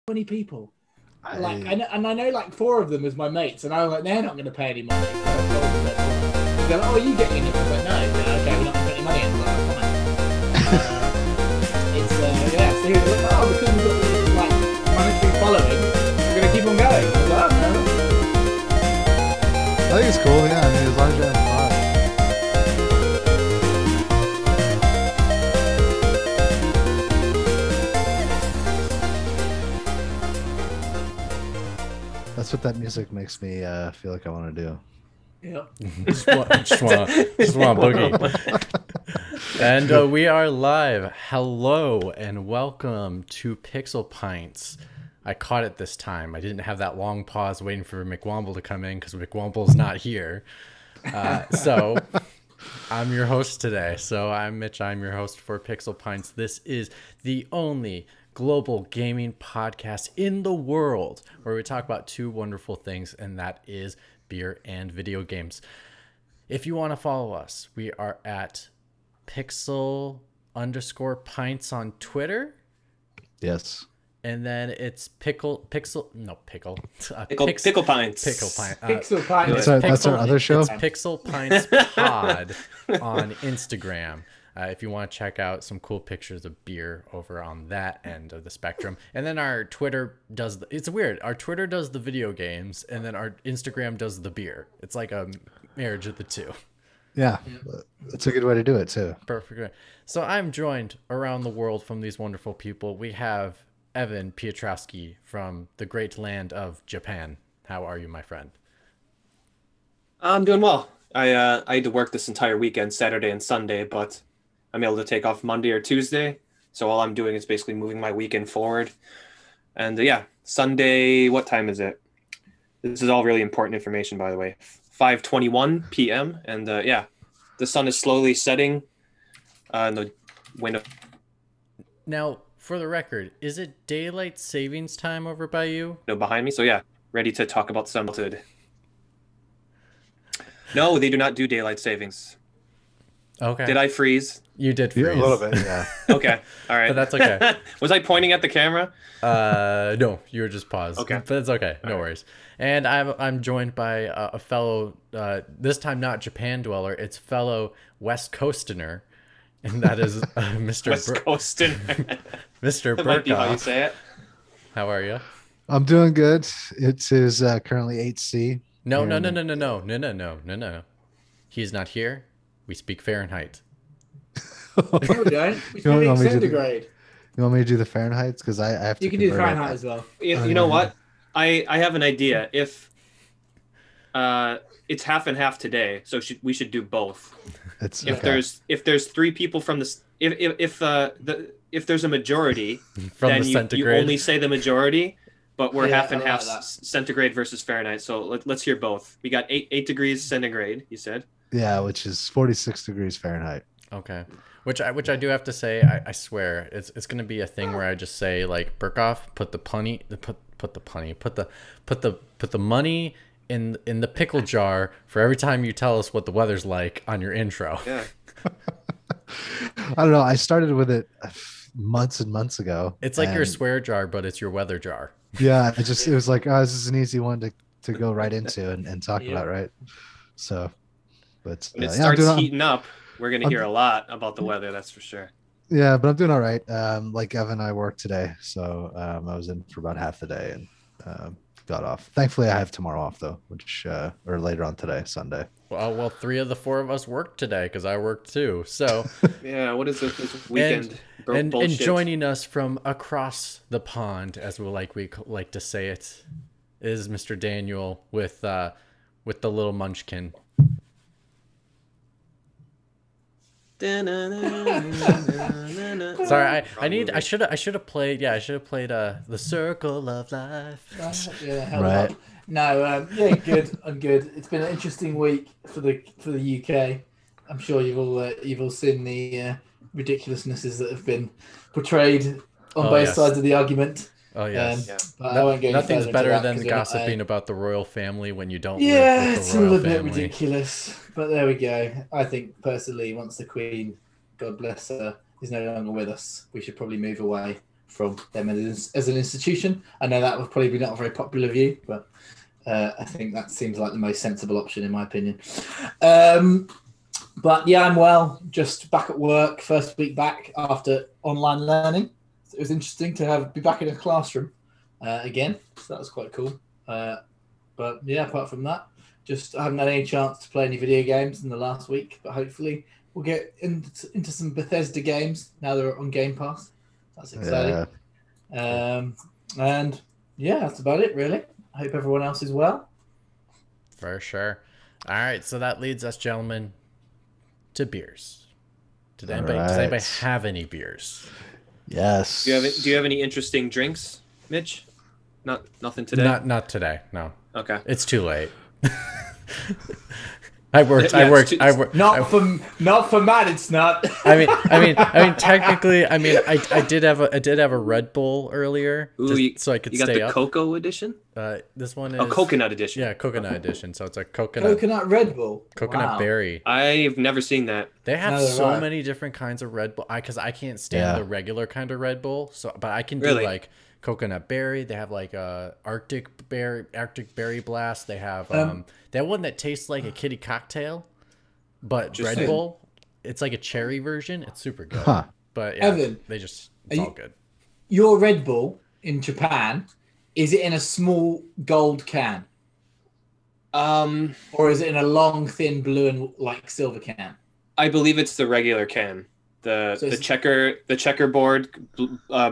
20 people. And I know like 4 of them as my mates, and I was like, they're not going to pay any money. So I told them that. They're like, oh, are you getting it? I was like, no, okay, we're not going to put any money in. I was like, fine. It's yeah. So he was like, oh, because we've got this like monetary following, we're going to keep on going. I was like, oh, no. I think it's cool. Yeah, I mean, as long as you're having fun. That's what that music makes me feel like I want to do. Yeah. just want boogie. And we are live. Hello and welcome to Pixel Pints. I caught it this time. I didn't have that long pause waiting for McWomble to come in because McWomble's not here. So I'm your host today. So I'm Mitch. I'm your host for Pixel Pints. This is the only global gaming podcast in the world where we talk about 2 wonderful things, and that is beer and video games. If you want to follow us, we are at Pixel_Pints on Twitter. Yes. And then it's Pickle Pints. Pickle Pints. That's our other show. It's Pixel Pints Pod on Instagram. If you want to check out some cool pictures of beer over on that end of the spectrum. And then our Twitter does, it's weird. Our Twitter does the video games, and then our Instagram does the beer. It's like a marriage of the two. Yeah, it's a good way to do it too. Perfect. So I'm joined around the world from these wonderful people. We have Evan Piotrowski from the great land of Japan. How are you, my friend? I'm doing well. I had to work this entire weekend, Saturday and Sunday, but I'm able to take off Monday or Tuesday. So all I'm doing is basically moving my weekend forward. And yeah, Sunday, what time is it? This is all really important information, by the way. 5:21 p.m. And yeah, the sun is slowly setting in the window. Now, for the record, is it daylight savings time over by you? No, behind me. So yeah, ready to talk about some Mutant. No, they do not do daylight savings. Okay. Did I freeze? You did freeze. Yeah, a little bit, yeah. Okay, all right. But that's okay. Was I pointing at the camera? No, you were just paused. Okay. But it's okay. No worries. And I'm joined by a fellow, this time not Japan dweller, it's fellow West Coasterner, and that is Mr. West Coasterner. Mr. That might be how you Burkoff. say it. How are you? I'm doing good. It is currently 8C. No. He's not here. We speak Fahrenheit. No, we don't. We You want speak me to do- centigrade. You want me to do the Fahrenheit? Because I have to. You can do the convert it. Fahrenheit as well. You know what? I have an idea. If it's half and half today, so we should do both. It's If okay. there's 3 people from the if there's a majority, From then the you centigrade. only say the majority. But we're Yeah, half and I half like that. centigrade versus Fahrenheit. So let's hear both. We got 8 degrees centigrade. You said. Yeah, which is 46 degrees Fahrenheit. Okay. Which I do have to say, I swear, it's gonna be a thing where I just say like Burkoff, put the money in the pickle jar for every time you tell us what the weather's like on your intro. Yeah. I don't know. I started with it months and months ago. It's like your and swear jar, but it's your weather jar. Yeah, it was like, oh, this is an easy one to go right into and talk Yeah. about, right? So, but When it yeah, starts I'm doing, heating up, we're gonna hear a lot about the weather. That's for sure. yeah, but I'm doing all right. Like Evan and I worked today, so I was in for about half the day and got off. Thankfully, I have tomorrow off though, which or later on today, Sunday. Well, 3 of the 4 of us worked today because I worked too. So, Yeah. What is this weekend? and bullshit? joining us from across the pond, as we like to say it, is Mr. Daniel with the little munchkin. Sorry, I should have played the Circle of Life. Yeah, hell Right. up. No, yeah, good. I'm good. It's been an interesting week for the UK. I'm sure you've all seen the ridiculousnesses that have been portrayed on Oh, both yes. sides of the argument. Oh yes. Yeah. But I won't go any Nothing's further into better that than 'cause we're not gossiping about the royal family when you don't Yeah, live with it's the a royal little bit family. ridiculous, but there we go. I think personally, once the Queen, God bless her, is no longer with us, we should probably move away from them as an institution. I know that would probably be not a very popular view, but I think that seems like the most sensible option in my opinion. But yeah, I'm well. Just back at work, first week back after online learning. It was interesting to be back in a classroom again. So that was quite cool. But yeah, apart from that, I haven't had any chance to play any video games in the last week. But hopefully, we'll get into some Bethesda games now they're on Game Pass. That's exciting. And yeah, that's about it really. I hope everyone else is well. For sure. All right, so that leads us, gentlemen, to beers. Does anybody have any beers? Yes. Do you have any interesting drinks, Mitch? Nothing today. Not today. No. Okay. It's too late. I worked. Not for Matt. It's not. I mean, technically, I did have a Red Bull earlier, so I could stay up. You got the cocoa edition. This one is coconut edition. Yeah, coconut edition. So it's a coconut Red Bull. Coconut berry. I've never seen that. They have many different kinds of Red Bull. Because I can't stand the regular kind of Red Bull. But I can do like coconut berry. They have like Arctic berry blast. They have that one that tastes like a kitty cocktail, but Red Bull. It's like a cherry version. It's super good. Huh. But yeah, Evan, it's all good. Your Red Bull in Japan, is it in a small gold can? Or is it in a long, thin blue and like silver can? I believe it's the regular can. The checkerboard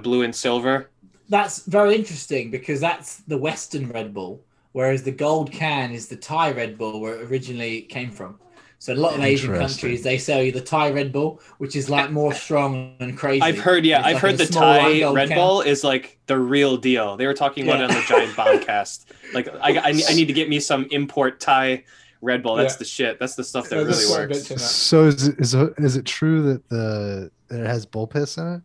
blue and silver. That's very interesting because that's the Western Red Bull, whereas the gold can is the Thai Red Bull where it originally came from. So a lot of Asian countries, they sell you the Thai Red Bull, which is like more strong and crazy. I've heard the Thai Red Bull is like the real deal. They were talking about it on the Giant Bombcast. Like I need to get me some import Thai Red Bull. That's the shit. That's the stuff that really works. So is it true that it has bull piss in it?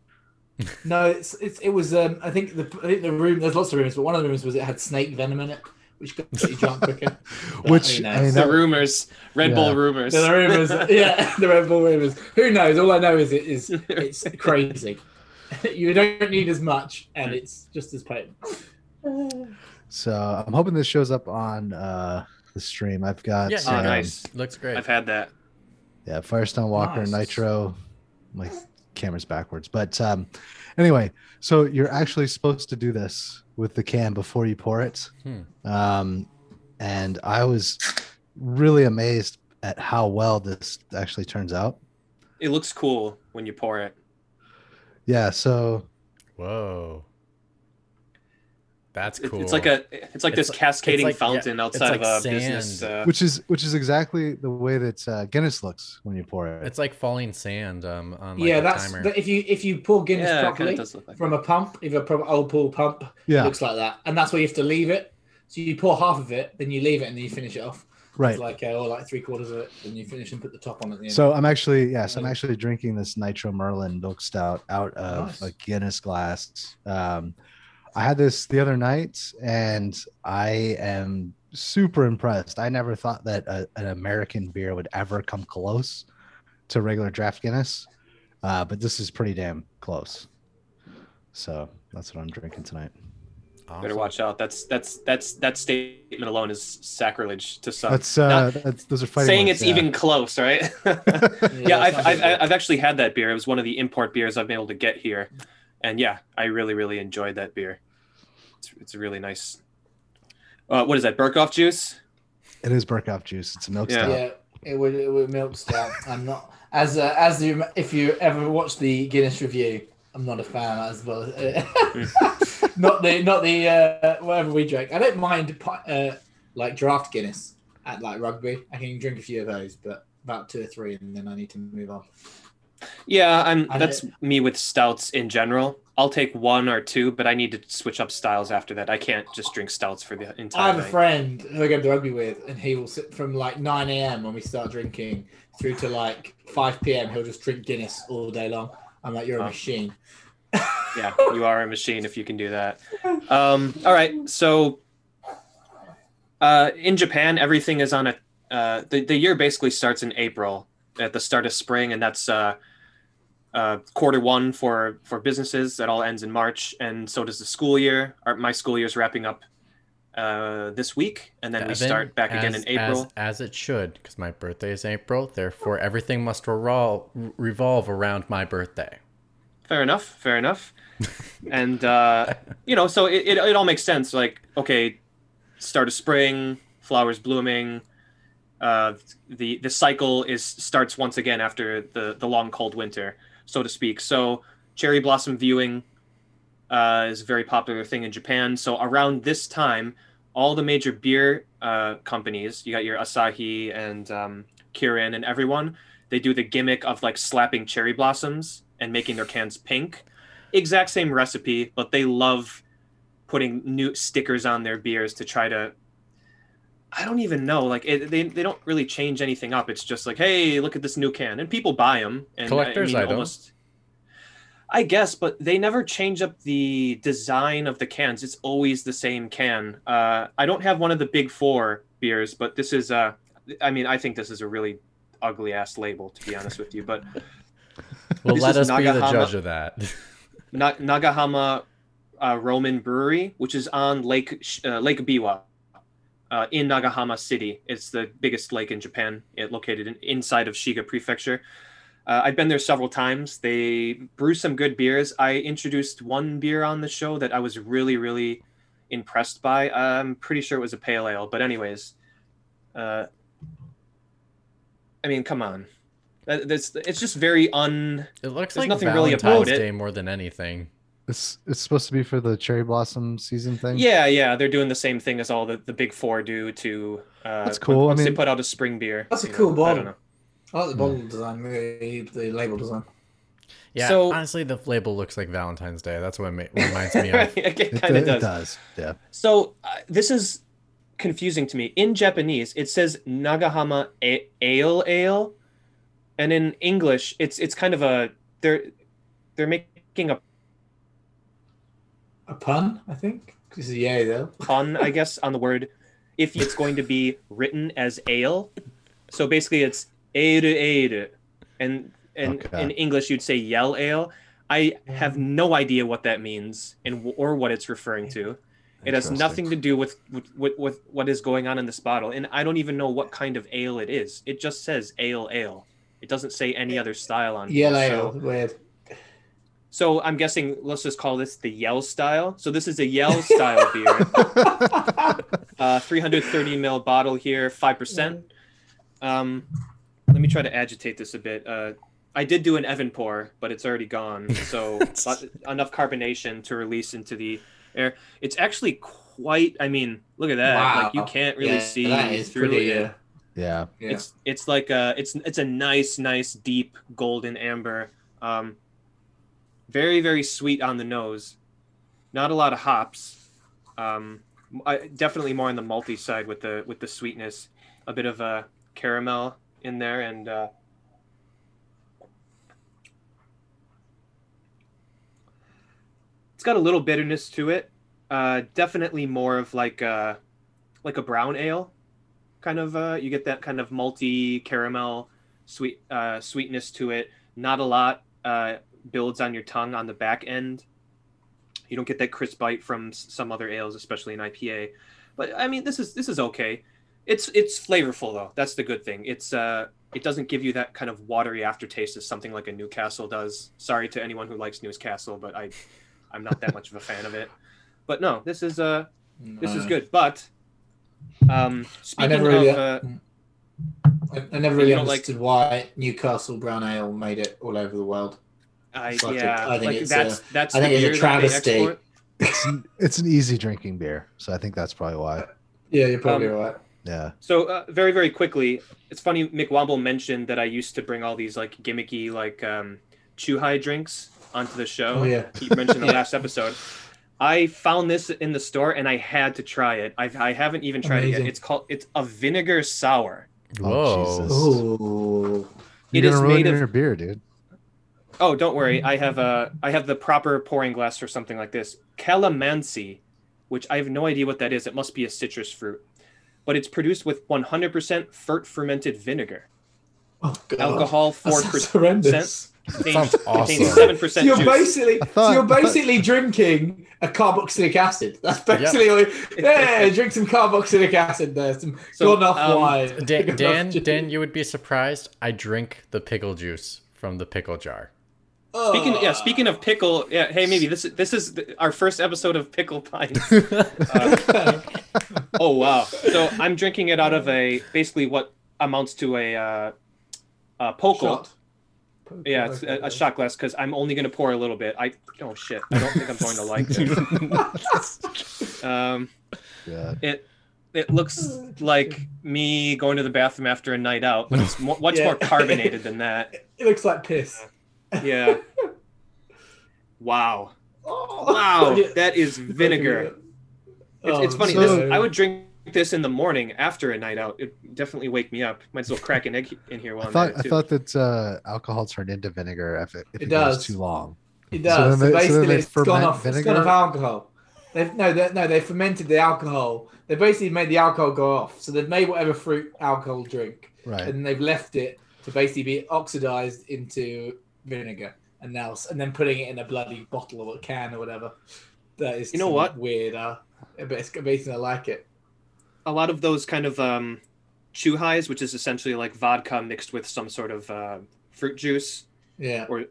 No, it was. I think the room. There's lots of rumors, but one of the rumors was it had snake venom in it, which got you drunk quicker. Which the rumors, Red Bull rumors. The rumors, the Red Bull rumors. Who knows? All I know is it's crazy. You don't need as much, and it's just as potent. So I'm hoping this shows up on the stream. I've got nice. Looks great. I've had that. Yeah, Firestone Walker Nitro. My camera's backwards, but anyway, so you're actually supposed to do this with the can before you pour it. And I was really amazed at how well this actually turns out. It looks cool when you pour it. Yeah, so whoa. That's cool. It's like this cascading fountain outside of a business. Which is exactly the way that Guinness looks when you pour it. It's like falling sand on like that's timer. If you pour Guinness properly from a pump, if a proper old pool pump, it looks like that, and that's where you have to leave it. So you pour half of it, then you leave it, and then you finish it off. Right. It's like or like 3/4 of it, then you finish and put the top on at the end. So I'm actually drinking this Nitro Merlin milk stout out of a Guinness glass. I had this the other night, and I am super impressed. I never thought that an American beer would ever come close to regular draft Guinness, but this is pretty damn close. So that's what I'm drinking tonight. Awesome. Better watch out. That statement alone is sacrilege to some. Those are fighting saying words, it's even close, right? I've actually had that beer. It was one of the import beers I've been able to get here. And yeah, I really, really enjoyed that beer. It's a really nice. What is that? Birkoff juice? It is Birkoff juice. It's a milk stout. Yeah, it would milk stout. I'm not if you ever watch the Guinness review. I'm not a fan as well. not the whatever we drink. I don't mind like draft Guinness at like rugby. I can drink a few of those, but about 2 or 3, and then I need to move on. Yeah, that's me with stouts in general. I'll take 1 or 2, but I need to switch up styles after that. I can't just drink stouts for the entire I have night. a friend who I go to rugby with, and he will sit from like 9 a.m. when we start drinking through to like 5 p.m. He'll just drink Guinness all day long. I'm like, you're a machine. Yeah, you are a machine if you can do that. All right, so in Japan, everything is on the year basically starts in April at the start of spring, and that's Q1 for businesses. That all ends in March, and so does the school year. My school year is wrapping up this week, and then we start back again in April. As it should, because my birthday is April. Therefore, everything must revolve around my birthday. Fair enough. And so it all makes sense. Like, okay, start of spring, flowers blooming. The cycle starts once again after the long cold winter, so to speak. So cherry blossom viewing is a very popular thing in Japan. So around this time, all the major beer companies, you got your Asahi and Kirin and everyone, they do the gimmick of like slapping cherry blossoms and making their cans pink. Exact same recipe, but they love putting new stickers on their beers to try to, I don't even know, like they don't really change anything up. It's just like, hey, look at this new can, and people buy them. And collector's items, I guess, but they never change up the design of the cans. It's always the same can. I don't have one of the big four beers, but this is I think this is a really ugly ass label, to be honest with you. But well, let us be the judge of that. Nagahama Roman Brewery, which is on Lake Biwa. In Nagahama City. It's the biggest lake in Japan. It's located inside of Shiga Prefecture. I've been there several times. They brew some good beers. I introduced one beer on the show that I was really, really impressed by. I'm pretty sure it was a pale ale. But anyways, come on. It's just very It looks like nothing Valentine's really about Day it. more than anything. It's supposed to be for the cherry blossom season thing. Yeah, they're doing the same thing as all the big four do to. That's cool. Once they put out a spring beer. That's a cool bottle. I don't know. I like the bottle design, the label design. Yeah, so, honestly, the label looks like Valentine's Day. That's what it reminds me of. It kind of does. It does. Yeah. So this is confusing to me. In Japanese, it says Nagahama ale, and in English, it's kind of a they're making a pun, I think. This is though. Pun, I guess, on the word if it's going to be written as ale. So basically, it's ale, and okay. In English you'd say yell ale. I have no idea what that means or what it's referring to. It has nothing to do with what is going on in this bottle, and I don't even know what kind of ale it is. It just says ale. It doesn't say any other style on Yell here. ale, weird. So I'm guessing, let's just call this the Yell style. So this is a Yell style beer. 330 ml bottle here, 5%. Let me try to agitate this a bit. I did do an Evan pour, but it's already gone. So enough carbonation to release into the air. It's actually quite, look at that. Wow. Like you can't really see that is through pretty, it. Yeah. It's like it's a nice deep golden amber. Very, very sweet on the nose. Not a lot of hops. Definitely more on the malty side with the sweetness. A bit of a caramel in there, and it's got a little bitterness to it. Definitely more of like a brown ale, kind of. You get that kind of malty caramel sweetness to it. Not a lot. Builds on your tongue on the back end. You don't get that crisp bite from some other ales, especially in IPA. But this is okay. It's flavorful though. That's the good thing. It doesn't give you that kind of watery aftertaste as something like a Newcastle does. Sorry to anyone who likes Newcastle, but I'm not that much of a fan of it. But no, this is good. But speaking I never really understood why Newcastle brown ale made it all over the world. I think it's a travesty. It's an easy drinking beer, so I think that's probably why. Yeah, you're probably right. Yeah. So very, very quickly, it's funny. Mick Womble mentioned that I used to bring all these like gimmicky like Chuhai drinks onto the show. Oh yeah. He mentioned the last episode. I found this in the store and I had to try it. I haven't even tried it yet. It's a vinegar sour. Whoa. Jesus. Ooh. You're gonna ruin your beer, dude. Oh, don't worry. I have the proper pouring glass for something like this. Calamansi, which I have no idea what that is. It must be a citrus fruit. But it's produced with 100% fermented vinegar. Oh, God. Alcohol 4%. Sounds awesome. 7% So you're juice. basically drinking a carboxylic acid. That's basically all. Yeah, drink some carboxylic acid there. Some gone off wine. Dan, you would be surprised. I drink the pickle juice from the pickle jar. Speaking of pickle, hey, maybe this is our first episode of Pickle Pints. Oh wow! So I'm drinking it out of basically what amounts to a pokol. Shot. Yeah, it's a shot glass because I'm only going to pour a little bit. Oh shit! I don't think I'm going to like this. It looks like me going to the bathroom after a night out, but it's much more carbonated than that. It looks like piss. Yeah. Wow. Wow, that is vinegar. It's funny. I would drink this in the morning after a night out. It definitely wake me up. Might as well crack an egg in here while I'm at it, too. I thought that alcohol turned into vinegar if it goes too long. It does. So basically, it's gone off alcohol. They fermented the alcohol. They basically made the alcohol go off. So they've made whatever fruit alcohol drink, right? And they've left it to basically be oxidized into vinegar, and then putting it in a bloody bottle or a can or whatever. That is, what, weird. But it's basically I like it. A lot of those kind of chew highs, which is essentially like vodka mixed with some sort of fruit juice. Yeah. Or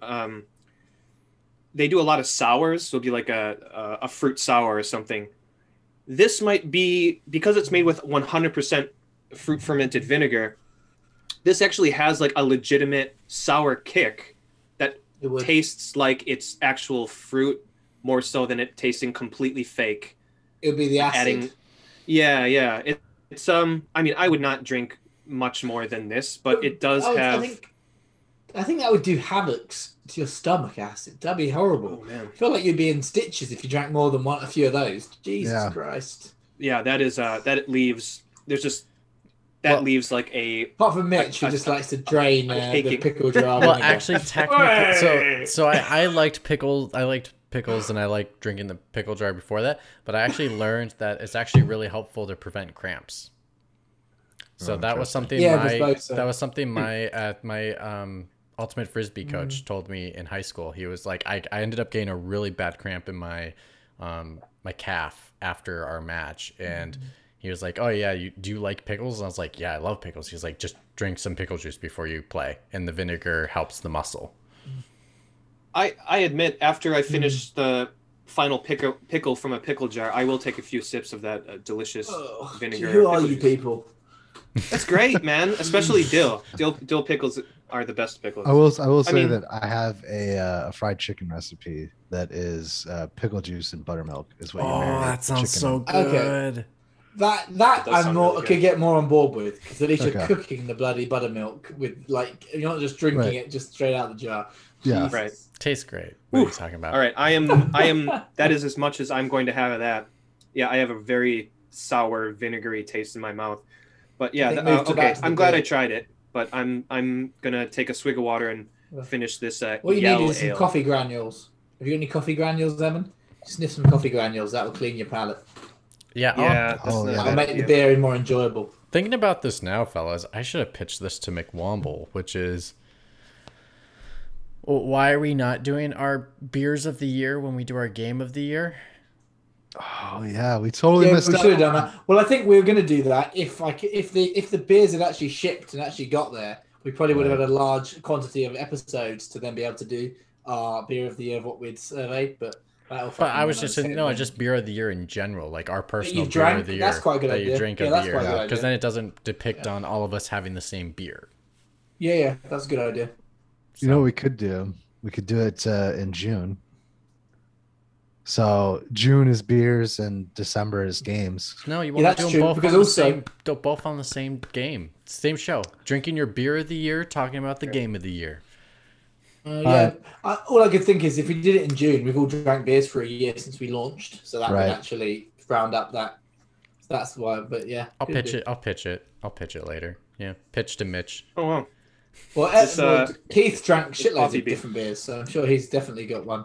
they do a lot of sours. So it'll be like a fruit sour or something. This might be, because it's made with 100% fruit fermented vinegar, this actually has like a legitimate sour kick that tastes like it's actual fruit more so than it tasting completely fake. It would be the acid. Yeah. It's I mean, I would not drink much more than this, but it does have. I think that would do havoc to your stomach acid. That'd be horrible. Oh, man. I feel like you'd be in stitches if you drank more than a few of those. Jesus Christ. Yeah, that is that leaves. There's just. Leaves like a. Apart from Mitch, who just likes to drain the pickle jar. Well, actually, technically, so I liked pickles. I liked pickles, and I liked drinking the pickle jar before that. But I actually learned that it's actually really helpful to prevent cramps. So that was something. That was something my ultimate frisbee coach told me in high school. He was like, I ended up getting a really bad cramp in my my calf after our match, and. He was like, "Oh yeah, do you like pickles?" And I was like, "Yeah, I love pickles." He's like, "Just drink some pickle juice before you play, and the vinegar helps the muscle." I admit, after I finish the final pickle from a pickle jar, I will take a few sips of that delicious vinegar. Who are you people? That's great, man. Especially dill. Dill pickles are the best pickles. I will say that I have a fried chicken recipe that is pickle juice and buttermilk is what you marinate. That sounds so good. Okay. That I'm more could get more on board with, because at least you're cooking the bloody buttermilk with, like, you're not just drinking it just straight out of the jar. Yeah, Jesus. Right. Tastes great. What are you talking about? All right, I am. That is as much as I'm going to have of that. Yeah, I have a very sour, vinegary taste in my mouth. But yeah, okay. I'm glad I tried it, but I'm gonna take a swig of water and finish this. What you need is some coffee granules. Have you got any coffee granules, Evan? Sniff some coffee granules. That will clean your palate. Yeah. That'll make the beer more enjoyable. Thinking about this now, fellas, I should have pitched this to McWomble, which is, why are we not doing our beers of the year when we do our game of the year? Oh yeah, we totally missed out. We should have done that. Well, I think we were going to do that if the beers had actually shipped and actually got there. We probably would have had a large quantity of episodes to then be able to do our beer of the year of what we'd surveyed, but I was just just beer of the year in general, like our personal beer of the year. That's quite a good idea. You drink of the year, because then it doesn't depict on all of us having the same beer. Yeah, that's a good idea. You know what we could do? We could do it in June. So June is beers and December is games. No, you want to do them both on the same game, same show. Drinking your beer of the year, talking about the game of the year. All I could think is if we did it in June, we've all drank beers for a year since we launched, so that would actually round up that. So that's why. But yeah, I'll pitch it later. Yeah, pitch to Mitch. Oh wow. Well, Keith drank shitloads of different beers, so I'm sure he's definitely got one.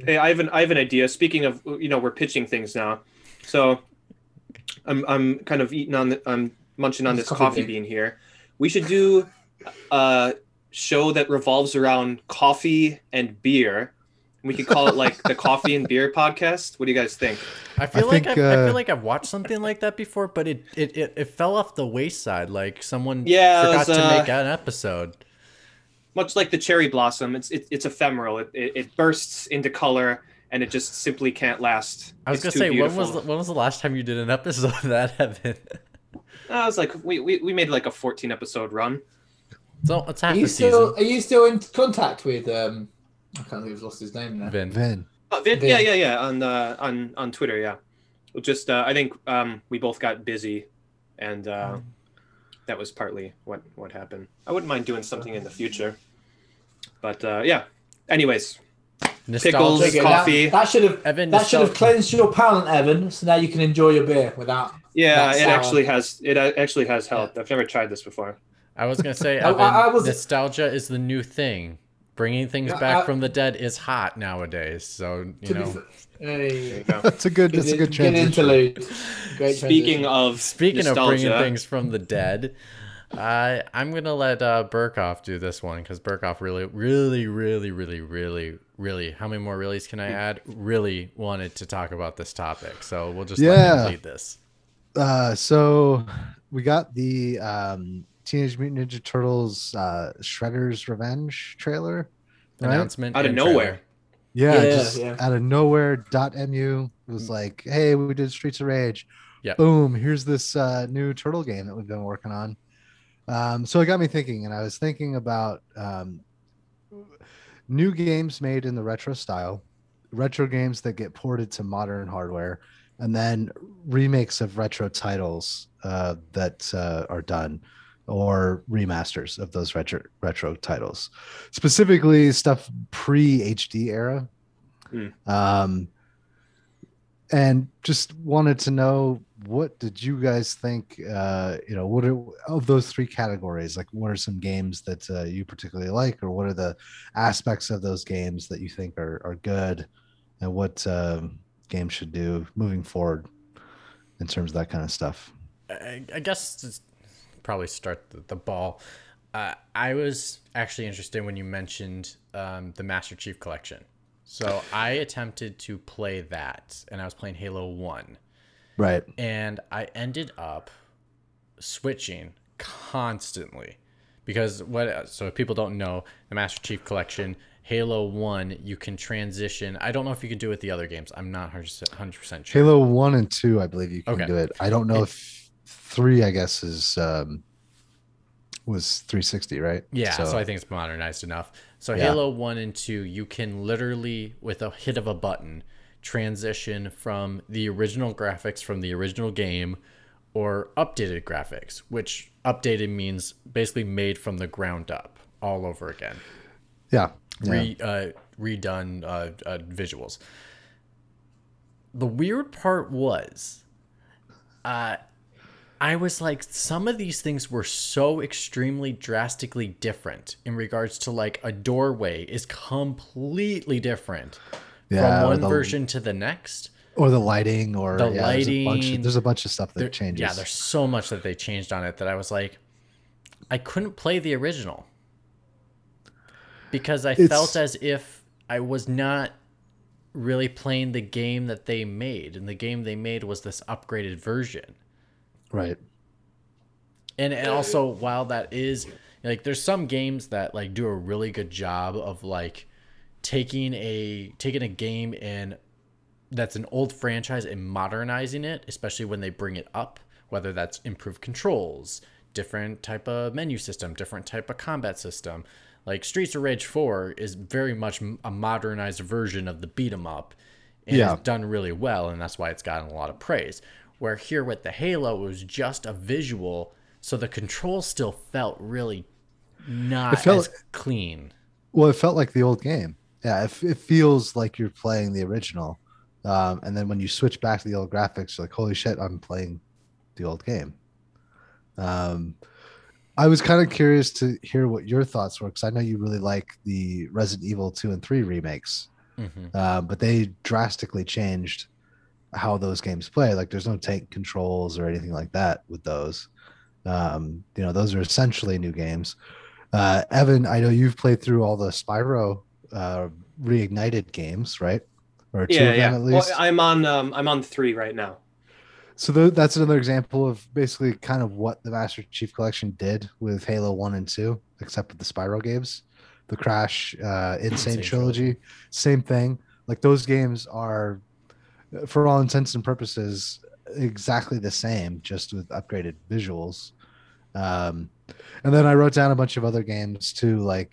Hey, I have an idea. Speaking of, we're pitching things now, so I'm kind of I'm munching on this coffee bean here. We should do show that revolves around coffee and beer. We could call it like the Coffee and Beer Podcast. What do you guys think? I feel like I've watched something like that before, but it fell off the wayside. Like someone forgot to make an episode. Much like the cherry blossom, it's ephemeral. It bursts into color, and it just simply can't last. I was gonna say, when was the last time you did an episode of that, Evan? I was like, we made like a 14 episode run. So it's half the season. Are you still in contact with I can't think who's lost his name now. Vin. Oh, Vin. Yeah. On Twitter, yeah. Just I think we both got busy, and that was partly what happened. I wouldn't mind doing something in the future, but yeah. Anyways, pickles, coffee. That should have cleansed your palate, Evan. So now you can enjoy your beer without. Yeah, it actually has helped. Yeah. I've never tried this before. I was gonna say, Evan, nostalgia is the new thing. Bringing things back from the dead is hot nowadays. So you know, there you go. That's a good transition. Interlude. Speaking of bringing things from the dead, I'm gonna let Burkoff do this one because Burkoff really, how many more reallys can I add? Really wanted to talk about this topic, so we'll just let him lead this. So we got the Teenage Mutant Ninja Turtles Shredder's Revenge trailer announcement out of nowhere. Out of nowhere. .mu was like, hey, we did Streets of Rage. Yeah. Boom. Here's this new turtle game that we've been working on. So it got me thinking, and I was thinking about new games made in the retro style, retro games that get ported to modern hardware, and then remakes of retro titles that are done, or remasters of those retro titles, specifically stuff pre-HD era. And just wanted to know, what did you guys think, what are of those three categories? Like, what are some games that you particularly like, or what are the aspects of those games that you think are good, and what games should do moving forward in terms of that kind of stuff? I guess probably start the ball. I was actually interested when you mentioned the Master Chief Collection. So I attempted to play that, and I was playing Halo 1. Right. And I ended up switching constantly because so if people don't know, the Master Chief Collection, Halo 1, you can transition. I don't know if you can do it with the other games. I'm not 100% sure. Halo 1 and 2, I believe you can do it. I don't know if 3, I guess, was 360, right? Yeah, so I think it's modernized enough. So Halo 1 and 2, you can literally, with a hit of a button, transition from the original graphics from the original game or updated graphics, which updated means basically made from the ground up all over again. Redone visuals. The weird part was I was like, some of these things were so extremely drastically different in regards to, like, a doorway is completely different from one version to the next. Or the lighting, or the lighting. There's a bunch of stuff that changes. Yeah, there's so much that they changed on it that I was like, I couldn't play the original because I felt as if I was not really playing the game that they made, and the game they made was this upgraded version. Right. And also, while that is, like, there's some games that, like, do a really good job of, like, taking a game and that's an old franchise and modernizing it, especially when they bring it up, whether that's improved controls, different type of menu system, different type of combat system. Like Streets of Rage 4 is very much a modernized version of the beat 'em up, and it's done really well, and that's why it's gotten a lot of praise. Where here with the Halo, it was just a visual, so the controls still felt really not as clean. Well, it felt like the old game. Yeah, it feels like you're playing the original. And then when you switch back to the old graphics, you're like, holy shit, I'm playing the old game. I was kind of curious to hear what your thoughts were, because I know you really like the Resident Evil 2 and 3 remakes. But they drastically changed how those games play. Like, there's no tank controls or anything like that with those. Those are essentially new games. Evan, I know you've played through all the Spyro reignited games, right? Or two Yeah, of them yeah. at least. Well, I'm on 3 right now. So that's another example of basically kind of what the Master Chief Collection did with Halo 1 and 2, except with the Spyro games. The Crash Insane Trilogy, same thing. Like those games are, for all intents and purposes, exactly the same, just with upgraded visuals. Um, and then I wrote down a bunch of other games too, like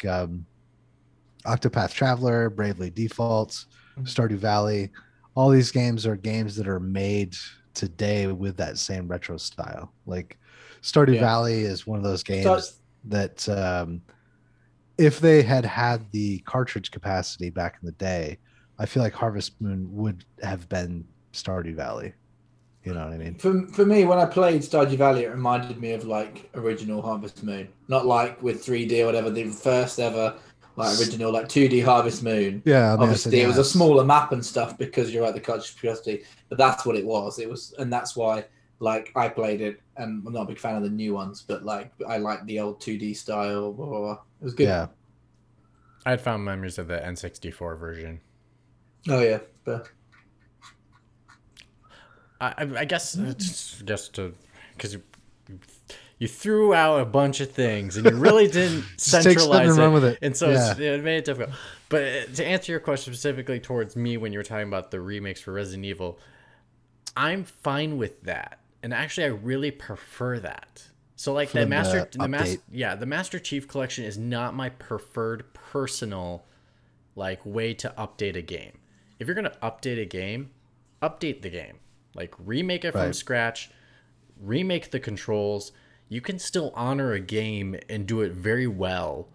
Octopath Traveler, Bravely Default, Stardew Valley. All these games are games that are made today with that same retro style. Like Stardew Valley is one of those games that if they had had the cartridge capacity back in the day, I feel like Harvest Moon would have been Stardew Valley. You know what I mean? For me, when I played Stardew Valley, it reminded me of like original Harvest Moon, not like with 3D or whatever. The first ever like original like 2D Harvest Moon. Yeah, obviously it was a smaller map and stuff because you're at the cartridge capacity, but that's what it was. It was, and that's why like I played it, and I'm not a big fan of the new ones, but like I like the old 2D style. Blah, blah, blah. It was good. Yeah, I had found memories of the N64 version. Oh yeah, but I guess just to, because you threw out a bunch of things and you really didn't centralize run with it. And so it made it difficult. But to answer your question specifically towards me when you were talking about the remakes for Resident Evil, I'm fine with that, and actually I really prefer that. So like the Master Chief Collection is not my preferred personal like way to update a game. If you're gonna update a game, update the game. Like remake it from scratch, remake the controls. You can still honor a game and do it very well.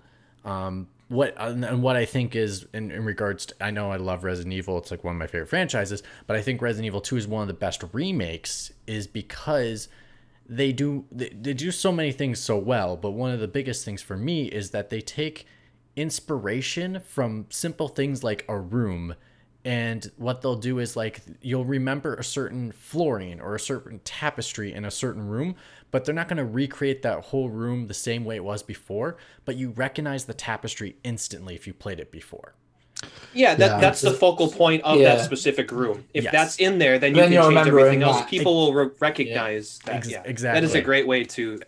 What I think is in regards to, I know I love Resident Evil. It's like one of my favorite franchises, but I think Resident Evil 2 is one of the best remakes is because they do so many things so well. But one of the biggest things for me is that they take inspiration from simple things like a room. And what they'll do is like you'll remember a certain flooring or a certain tapestry in a certain room, but they're not going to recreate that whole room the same way it was before, but you recognize the tapestry instantly if you played it before. Yeah, that's the focal point of that specific room. If that's in there, then you can change everything else. People will recognize that. Exactly. That is a great way to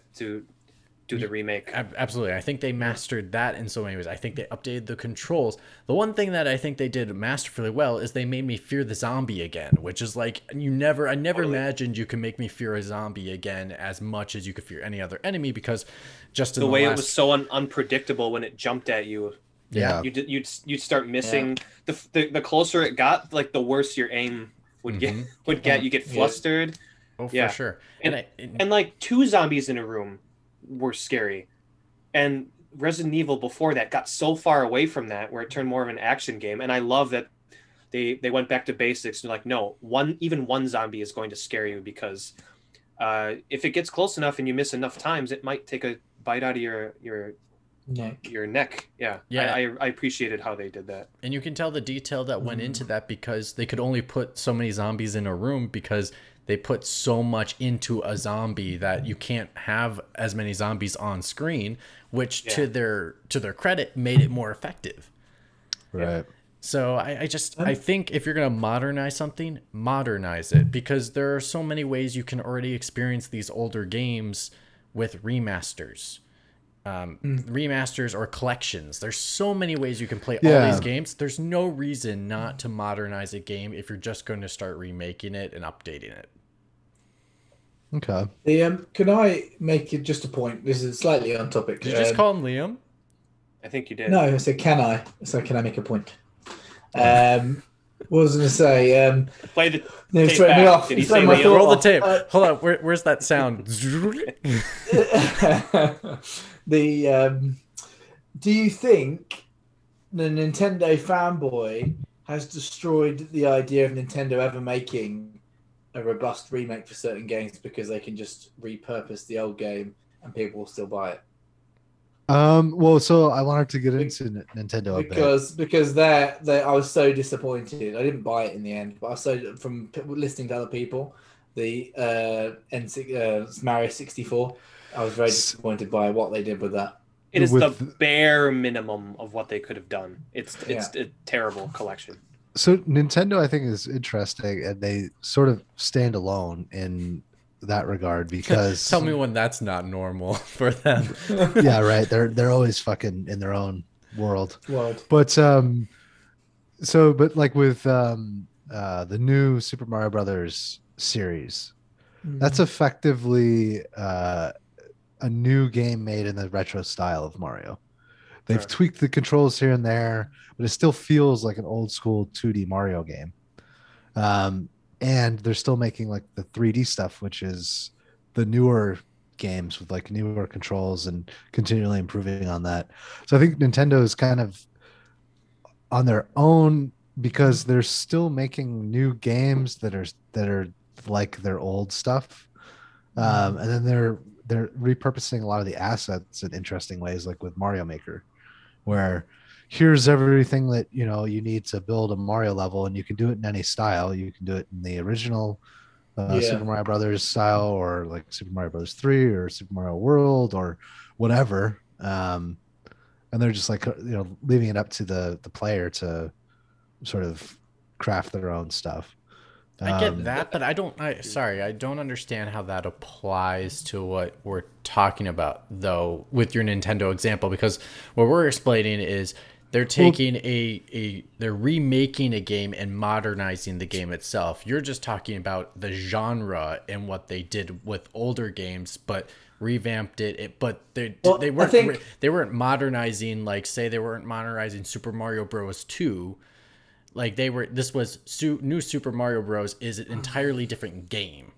do the remake. Absolutely. I think they mastered that in so many ways. I think they updated the controls. The one thing that I think they did masterfully well is they made me fear the zombie again, which is like I never imagined you can make me fear a zombie again as much as you could fear any other enemy, because just in the way it was so unpredictable when it jumped at you. Yeah. You'd start missing the closer it got, like the worse your aim would get. You get flustered. Oh, for sure. And like 2 zombies in a room were scary, and Resident Evil before that got so far away from that where it turned more of an action game. And I love that they went back to basics and like, no, even one zombie is going to scare you, because if it gets close enough and you miss enough times, it might take a bite out of your neck. I appreciated how they did that, and you can tell the detail that went into that, because they could only put so many zombies in a room because they put so much into a zombie that you can't have as many zombies on screen, which to their credit made it more effective. Right. So I think if you're going to modernize something, modernize it, because there are so many ways you can already experience these older games with remasters. Remasters or collections. There's so many ways you can play all these games. There's no reason not to modernize a game if you're just going to start remaking it and updating it. Okay. Can I make it just a point? This is slightly on topic. Did you just call him Liam? I think you did. No, I said can I? So can I make a point? What was I going to say? Play the tape back. Me off. Did he say roll the tape? Hold on. Where's that sound? Do you think the Nintendo fanboy has destroyed the idea of Nintendo ever making a robust remake for certain games because they can just repurpose the old game and people will still buy it? Well, so I wanted to get into Nintendo a bit. Because I was so disappointed. I didn't buy it in the end, but I was so, from listening to other people, the Mario 64, I was very disappointed by what they did with that. It is the bare minimum of what they could have done. It's a terrible collection. So Nintendo, I think, is interesting, and they sort of stand alone in that regard because tell me when that's not normal for them. Yeah, right. They're always fucking in their own world. But but like with the new Super Mario Brothers series, that's effectively a new game made in the retro style of Mario. They've tweaked the controls here and there, but it still feels like an old school 2D Mario game. And they're still making like the 3D stuff, which is the newer games with like newer controls and continually improving on that. So I think Nintendo is kind of on their own because they're still making new games that are like their old stuff. And then they're repurposing a lot of the assets in interesting ways, like with Mario Maker, where here's everything that you need to build a Mario level, and you can do it in any style. You can do it in the original Super Mario Brothers style, or like Super Mario Brothers 3 or Super Mario World or whatever. And they're just like leaving it up to the player to sort of craft their own stuff. I get that, but I don't understand how that applies to what we're talking about, though, with your Nintendo example, because what we're explaining is they're taking they're remaking a game and modernizing the game itself. You're just talking about the genre and what they did with older games, but revamped it. But they weren't modernizing, like, say they weren't modernizing Super Mario Bros. 2. Like new Super Mario Bros. Is an entirely different game.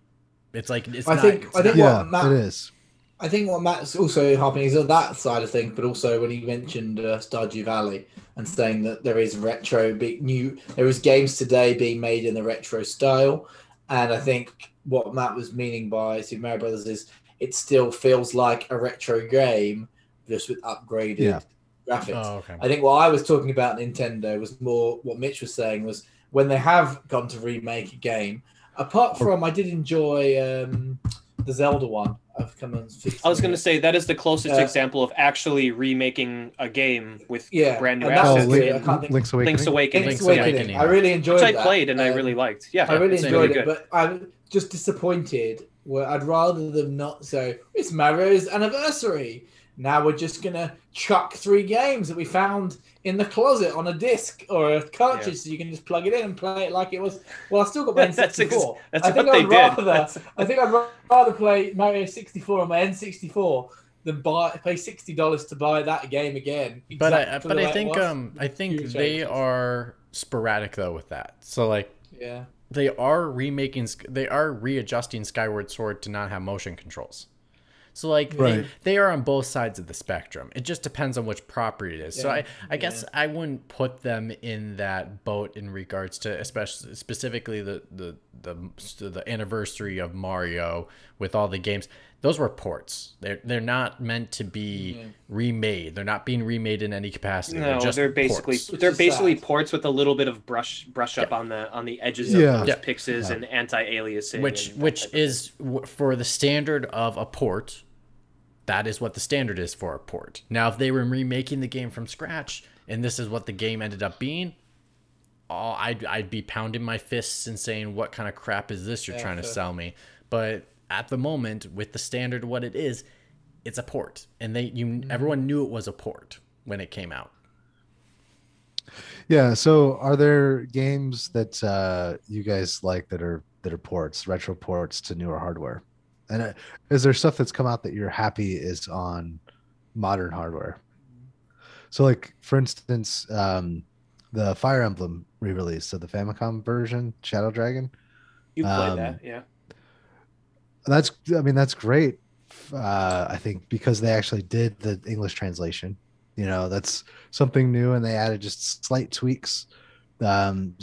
It is. I think what Matt's also harping is on that side of things, but also when he mentioned Stardew Valley and saying that there is there is games today being made in the retro style, and I think what Matt was meaning by Super Mario Brothers is it still feels like a retro game just with upgraded graphics. Oh, okay. I think what I was talking about Nintendo was more what Mitch was saying was when they have gone to remake a game. Apart from, I did enjoy the Zelda one. I was going to say that is the closest example of actually remaking a game with brand new assets. Link's Awakening. I really enjoyed that. Which I played and I really liked. Yeah, I really enjoyed it, but I'm just disappointed. Where I'd rather them not say it's Mario's anniversary. Now we're just going to chuck 3 games that we found in the closet on a disc or a cartridge so you can just plug it in and play it like it was. Well, I still got my N64. I think I'd rather play Mario 64 on my N64 than pay $60 to buy that game again. But I think they are sporadic though with that. So they are readjusting Skyward Sword to not have motion controls. So they are on both sides of the spectrum. It just depends on which property it is. So I guess I wouldn't put them in that boat in regards to specifically the anniversary of Mario with all the games. Those were ports. They're not meant to be remade. They're not being remade in any capacity. No, they're basically ports with a little bit of brush up on the edges of those pixels and anti-aliasing. Which is for the standard of a port. That is what the standard is for a port. Now, if they were remaking the game from scratch and this is what the game ended up being, I'd be pounding my fists and saying, "What kind of crap is this you're trying to sell me?" But at the moment, with the standard what it is, it's a port, and everyone knew it was a port when it came out. Yeah. So, are there games that you guys like that are ports, retro ports to newer hardware? And is there stuff that's come out that you're happy is on modern hardware? So, like for instance, the Fire Emblem re-release, so the Famicom version, Shadow Dragon. You played that, yeah. That's great. I think because they actually did the English translation. That's something new, and they added just slight tweaks. Some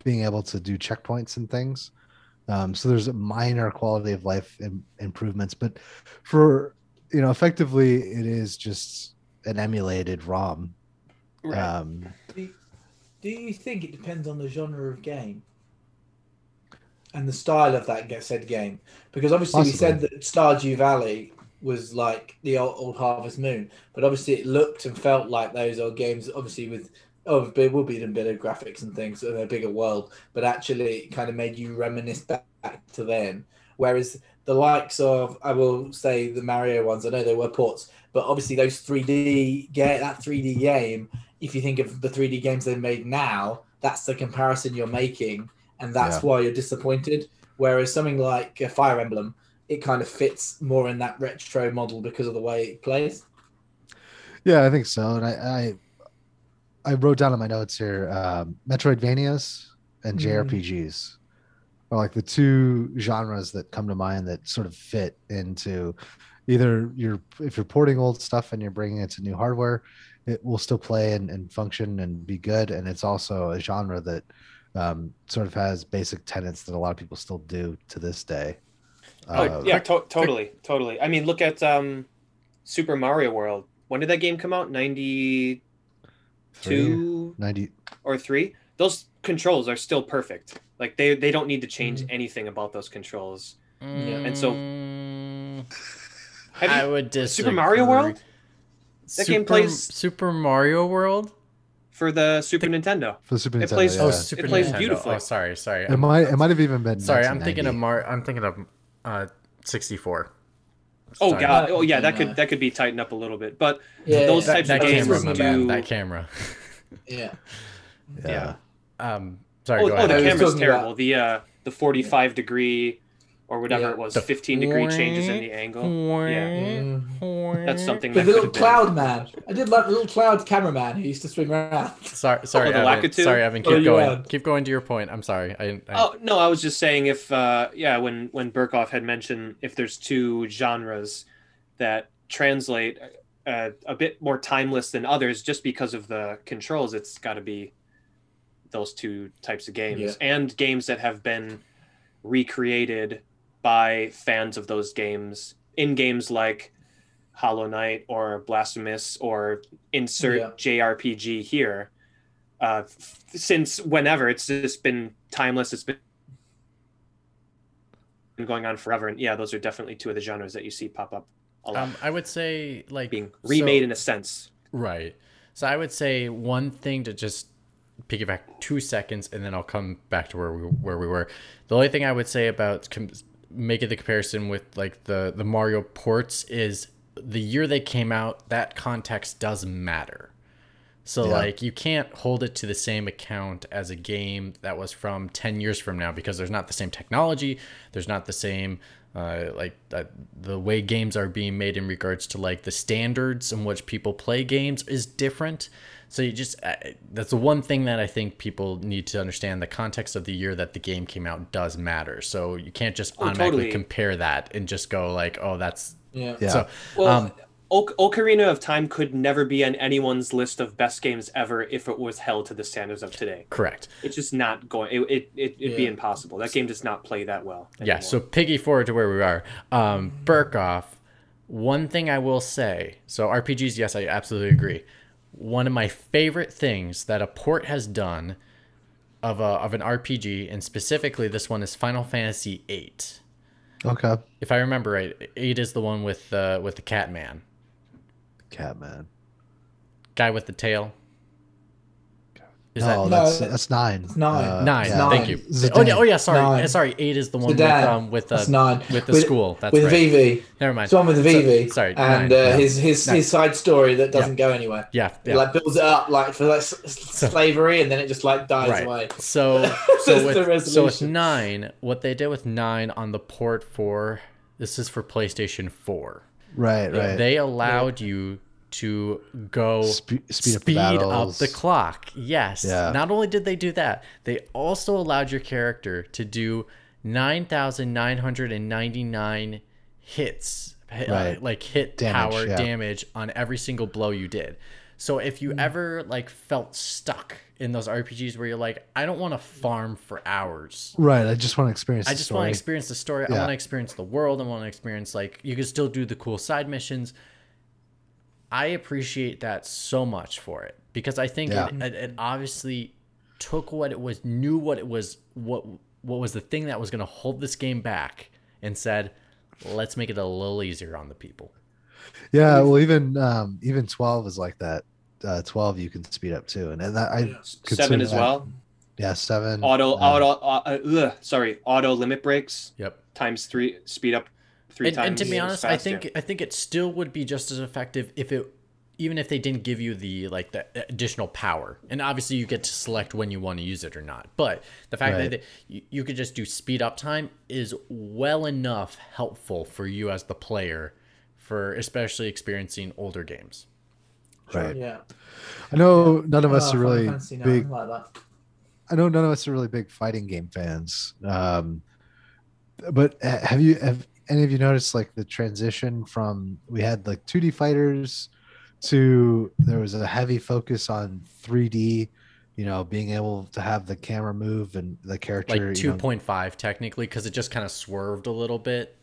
being able to do checkpoints and things. So there's a minor quality of life improvements, but for effectively it is just an emulated ROM. Right. Do you think it depends on the genre of game and the style of that said game? Because obviously we said that Stardew Valley was like the old Harvest Moon, but obviously it looked and felt like those old games. Obviously, with it will be a bit of graphics and things in a bigger world, but actually it kind of made you reminisce back to then. Whereas the likes of, I will say, the Mario ones, I know they were ports, but obviously those 3D that 3D game. If you think of the 3D games they made now, that's the comparison you're making, and that's why you're disappointed. Whereas something like Fire Emblem, it kind of fits more in that retro model because of the way it plays. Yeah, I think so. And I wrote down in my notes here, Metroidvanias and JRPGs are like the two genres that come to mind that sort of fit into either if you're porting old stuff and you're bringing it to new hardware, it will still play and function and be good. And it's also a genre that sort of has basic tenets that a lot of people still do to this day. Totally. I mean, look at Super Mario World. When did that game come out? 92? 90 or 3? Those controls are still perfect. Like they don't need to change anything about those controls. And so I would disagree. Super Mario World? That game plays Super Mario World for the Super Nintendo. For the Super Nintendo. Plays, Super it plays Nintendo. beautifully. Oh, sorry. It might have even been. Sorry, I'm thinking of 64. Oh Sorry. god! Oh yeah, that could be tightened up a little bit, but those types of games do that camera. Yeah. Sorry. Go ahead. The camera's terrible. The 45 degree or whatever it was, 15 degree changes in the angle. That's something. The little cloud man. I did like the little cloud cameraman who used to swing around. Sorry, Evan. Sorry, Evan. Keep going. Keep going to your point. I'm sorry. Oh no, I was just saying if when Burkhoff had mentioned if there's two genres that translate a bit more timeless than others just because of the controls, it's got to be those two types of games and games that have been recreated by fans of those games in games like Hollow Knight or Blasphemous or insert JRPG here. Since whenever, it's just been timeless. It's been going on forever. And those are definitely two of the genres that you see pop up a lot. I would say like being remade in a sense. Right. So I would say one thing to just piggyback 2 seconds, and then I'll come back to where we were. The only thing I would say about making the comparison with like the Mario ports is the year they came out, that context does matter. So like you can't hold it to the same account as a game that was from 10 years from now, because there's not the same technology, there's not the same the way games are being made in regards to like the standards in which people play games is different. So you just that's the one thing that I think people need to understand. The context of the year that the game came out does matter. So you can't just automatically compare that and just go like, oh, that's So, Ocarina of Time could never be on anyone's list of best games ever if it was held to the standards of today. Correct. It's just not going. It'd be impossible. That game does not play that well anymore. So piggy forward to where we are. Burkhoff. One thing I will say. So RPGs, yes, I absolutely agree. One of my favorite things that a port has done of an RPG, and specifically this one, is Final Fantasy VIII. Okay. If I remember right, 8 is the one with the Catman. Catman. Guy with the tail. That's 9. It's 9. 9. Thank you. Zidane. Oh yeah. Sorry. 9. Sorry. 8 is the one with that's 9. with the school. That's with right. Viii. Never mind. It's one with the Viii. Sorry. And his side story that doesn't go anywhere. It like builds it up like for like slavery, and then it just like dies away. So with 9, what they did with 9 on the port for this is for PlayStation 4. Right. They allowed you to go speed up the clock. Yes. Yeah. Not only did they do that, they also allowed your character to do 9,999 hits, like hit damage on every single blow you did. So if you ever like felt stuck in those RPGs where you're like, I don't want to farm for hours. Right. I just want to experience the story. I want to experience the world. I want to experience, like, you can still do the cool side missions. I appreciate that so much for it, because I think it obviously took what it was, knew what it was, what was the thing that was going to hold this game back, and said, let's make it a little easier on the people. Yeah, well, even 12 is like that. 12 you can speed up too, and I 7 as well. Yeah, 7. Auto limit breaks. Yep. Times 3, speed up 3 times. And to be honest, I faster. think it still would be just as effective even if they didn't give you the additional power. And obviously you get to select when you want to use it or not. But the fact that you could just do speed up time is well enough helpful for you as the player, for especially experiencing older games. Right. Yeah. I know none of us are really big. Like that. I know none of us are really big fighting game fans. But have any of you noticed like the transition from, we had like 2D fighters to, there was a heavy focus on 3D, being able to have the camera move and the character like 2.5 technically, because it just kind of swerved a little bit.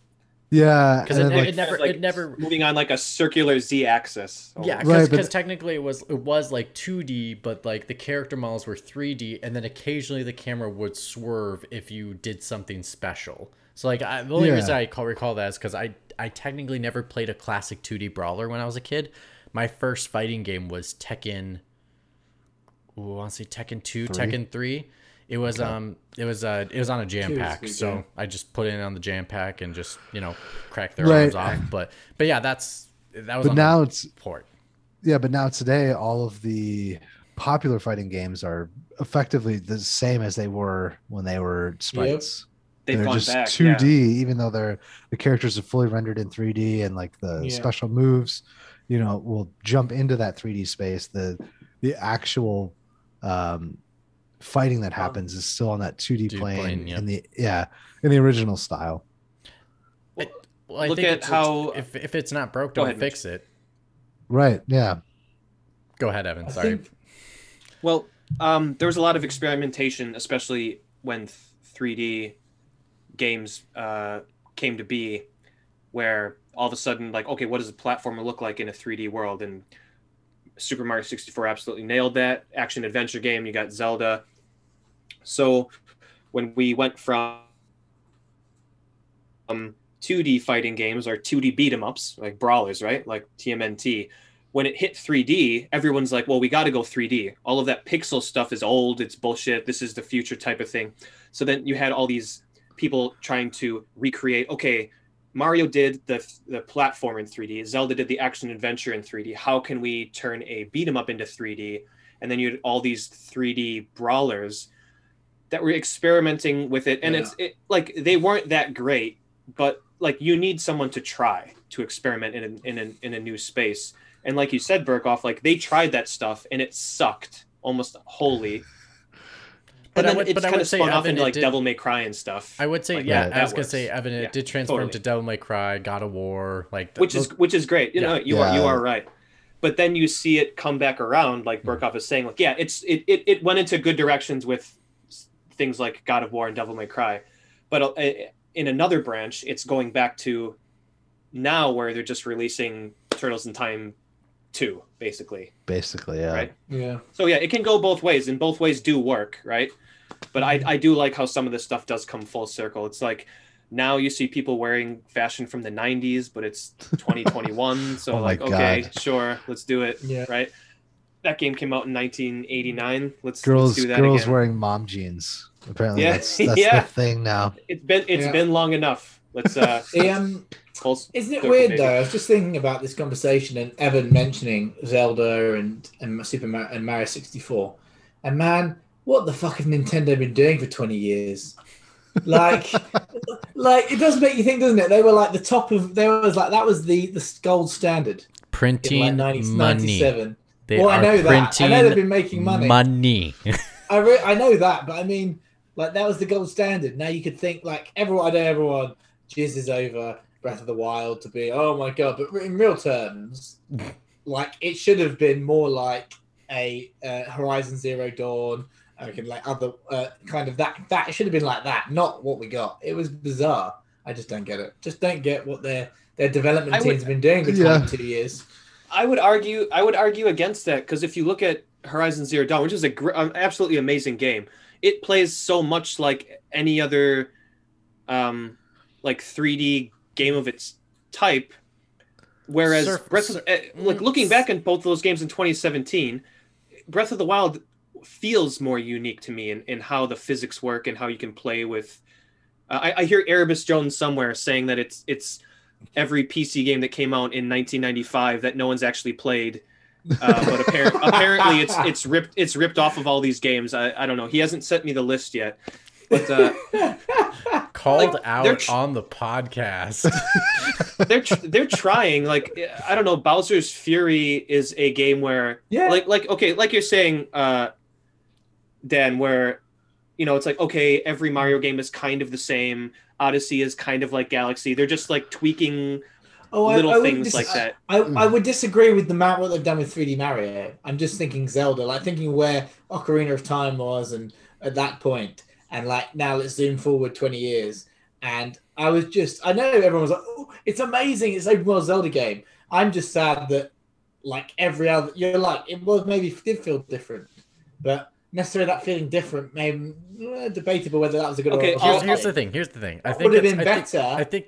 Yeah, because it never moving on like a circular Z-axis. Yeah, because technically it was like 2D, but like the character models were 3D, and then occasionally the camera would swerve if you did something special. So like the only reason I recall that is because I technically never played a classic 2D brawler when I was a kid. My first fighting game was Tekken. I want to say Tekken 2, 3? Tekken 3. It was on a jam pack, so I just put it on the jam pack and just crack their arms off. But yeah, that was. But now it's port. Yeah, but now today all of the popular fighting games are effectively the same as they were when they were sprites. Yep. They're just back, 2D, even though the characters are fully rendered in 3D, and like the special moves, will jump into that 3D space. The actual fighting that happens is still on that 2D plane in the original style. Well, I think how if it's not broke, don't fix it. Right. Yeah. Go ahead, Evan. Sorry. Well, there was a lot of experimentation, especially when 3D games came to be, where all of a sudden, like, okay, what does a platformer look like in a 3D world? And Super Mario 64 absolutely nailed that. Action adventure game, you got Zelda. So when we went from 2D fighting games or 2D beat 'em ups, like brawlers, right? Like TMNT, when it hit 3D, everyone's like, well, we got to go 3D. All of that pixel stuff is old. It's bullshit. This is the future type of thing. So then you had all these people trying to recreate, okay, Mario did the platform in 3D. Zelda did the action adventure in 3D. How can we turn a beat 'em up into 3D? And then you had all these 3D brawlers that were experimenting with it. And it's like, they weren't that great, but like you need someone to try to experiment in a new space. And like you said, Burkoff, like they tried that stuff and it sucked almost wholly. But then it's kind of spun off into like Devil May Cry and stuff. I would say, like, I was gonna say, Evan, it did transform to Devil May Cry, God of War, like which is great. You are right. But then you see it come back around, like Burkoff is saying, like it went into good directions with things like God of War and Devil May Cry, but in another branch, it's going back to now where they're just releasing Turtles in Time 2, basically, yeah. Right? Yeah. So yeah, it can go both ways, and both ways do work, right? But I do like how some of this stuff does come full circle. It's like now you see people wearing fashion from the 90s, but it's 2021. So okay, sure, let's do it. Yeah. Right? That game came out in 1989. Let's do that again. Girls wearing mom jeans. Apparently that's the thing now. It's been long enough. Let's isn't it weird though? I was just thinking about this conversation and Evan mentioning Zelda and Super Mario and Mario 64. And man, what the fuck have Nintendo been doing for 20 years? Like it does make you think, doesn't it? They were like the top of. That was the gold standard. Printing in like 1997. I know that. I know they've been making money. I know that, but I mean, like that was the gold standard. Now you could think like everyone jizzes over Breath of the Wild to be, oh my god, but in real terms, like it should have been more like a Horizon Zero Dawn, like other kind of that. It should have been like that, not what we got. It was bizarre. I just don't get it. Just don't get what their development teams have been doing for 22 years. I would argue against that, because if you look at Horizon Zero Dawn, which is an absolutely amazing game, it plays so much like any other like 3D game of its type. Whereas looking back at both of those games in 2017, Breath of the Wild feels more unique to me in how the physics work and how you can play with. I hear Erebus Jones somewhere saying that it's every PC game that came out in 1995 that no one's actually played. But apparently it's ripped off of all these games. I don't know. He hasn't sent me the list yet. But called out on the podcast. they're trying. Like, I don't know. Bowser's Fury is a game where like you're saying, Dan, where it's like, okay, every Mario game is kind of the same. Odyssey is kind of like Galaxy. They're just like tweaking little things like that. I would disagree with what they've done with 3D Mario. I'm just thinking Zelda, like thinking where Ocarina of Time was, and at that point, and like now let's zoom forward 20 years. And I know everyone was like, oh, it's amazing, it's open world Zelda game. I'm just sad that like every other, you're like, it was maybe did feel different, but necessarily that feeling different, maybe debatable whether that was a good or not. Here's the thing. I think what would have been better.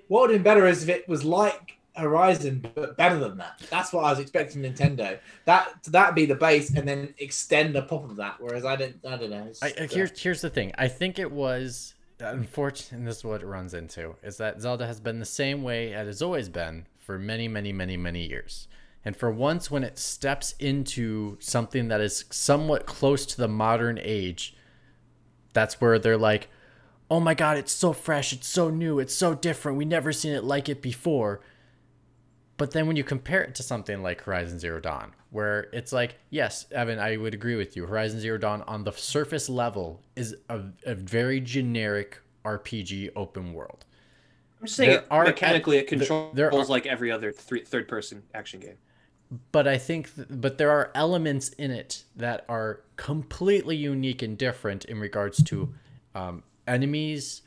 What would have been better is if it was like Horizon, but better than that. That's what I was expecting Nintendo. That'd be the base, and then extend the pop of that. Whereas I don't know. Here's the thing. I think it was unfortunate, and this is what it runs into, is that Zelda has been the same way it has always been for many, many, many, many years. And for once, when it steps into something that is somewhat close to the modern age, that's where they're like, oh my god, it's so fresh, it's so new, it's so different, we never seen it like it before. But then when you compare it to something like Horizon Zero Dawn, where it's like, yes, Evan, I would agree with you. Horizon Zero Dawn on the surface level is a very generic RPG open world. I'm just saying mechanically it controls like every other third-person action game. But I think, but there are elements in it that are completely unique and different in regards to enemies,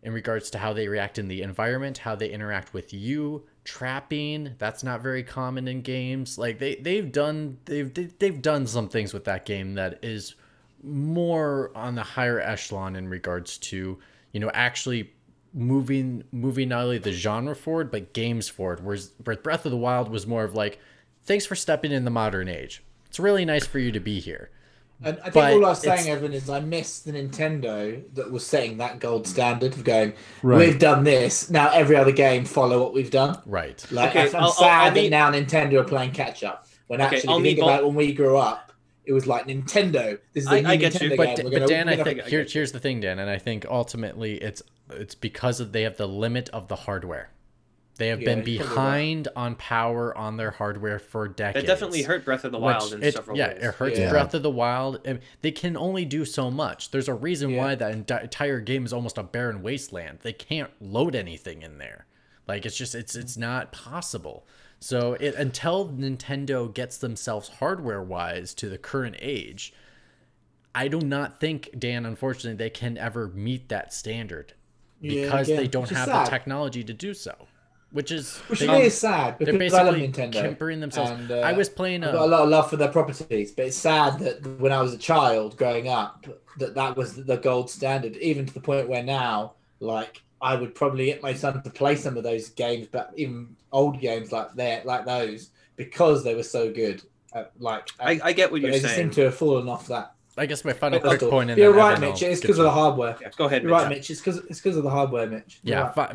in regards to how they react in the environment, how they interact with you. Trapping, that's not very common in games. Like they've done some things with that game that is more on the higher echelon in regards to actually moving not only the genre forward but games forward. Whereas Breath of the Wild was more of like, thanks for stepping in the modern age. It's really nice for you to be here. And I think all I was saying, Evan, is I miss the Nintendo that was setting that gold standard of going, we've done this, now every other game follow what we've done. Right. Like, I'm sad that now Nintendo are playing catch up. When actually, if you think about when we grew up, it was like Nintendo. This is the new Nintendo game. But Dan, I think here's the thing, Dan, and I think ultimately it's because they have the limit of the hardware. They have been behind on power on their hardware for decades. That definitely hurt Breath of the Wild in several ways. Yeah, it hurts Breath of the Wild. They can only do so much. There's a reason why that entire game is almost a barren wasteland. They can't load anything in there. Like, it's just, it's not possible. So until Nintendo gets themselves hardware-wise to the current age, I do not think, Dan, unfortunately, they can ever meet that standard because they don't have the technology to do so. Which is sad because I love Nintendo. Tempering themselves. And, I was playing. I've got a lot of love for their properties, but it's sad that when I was a child growing up, that was the gold standard. Even to the point where now, like, I would probably get my son to play some of those games, but even old games like those, because they were so good. I get what you're saying. They seem to have fallen off that. I guess my final quick point. You're right, Mitch. It's because of the hardware. Yeah, go ahead, Mitch. You're right, Mitch. It's because of the hardware, Mitch.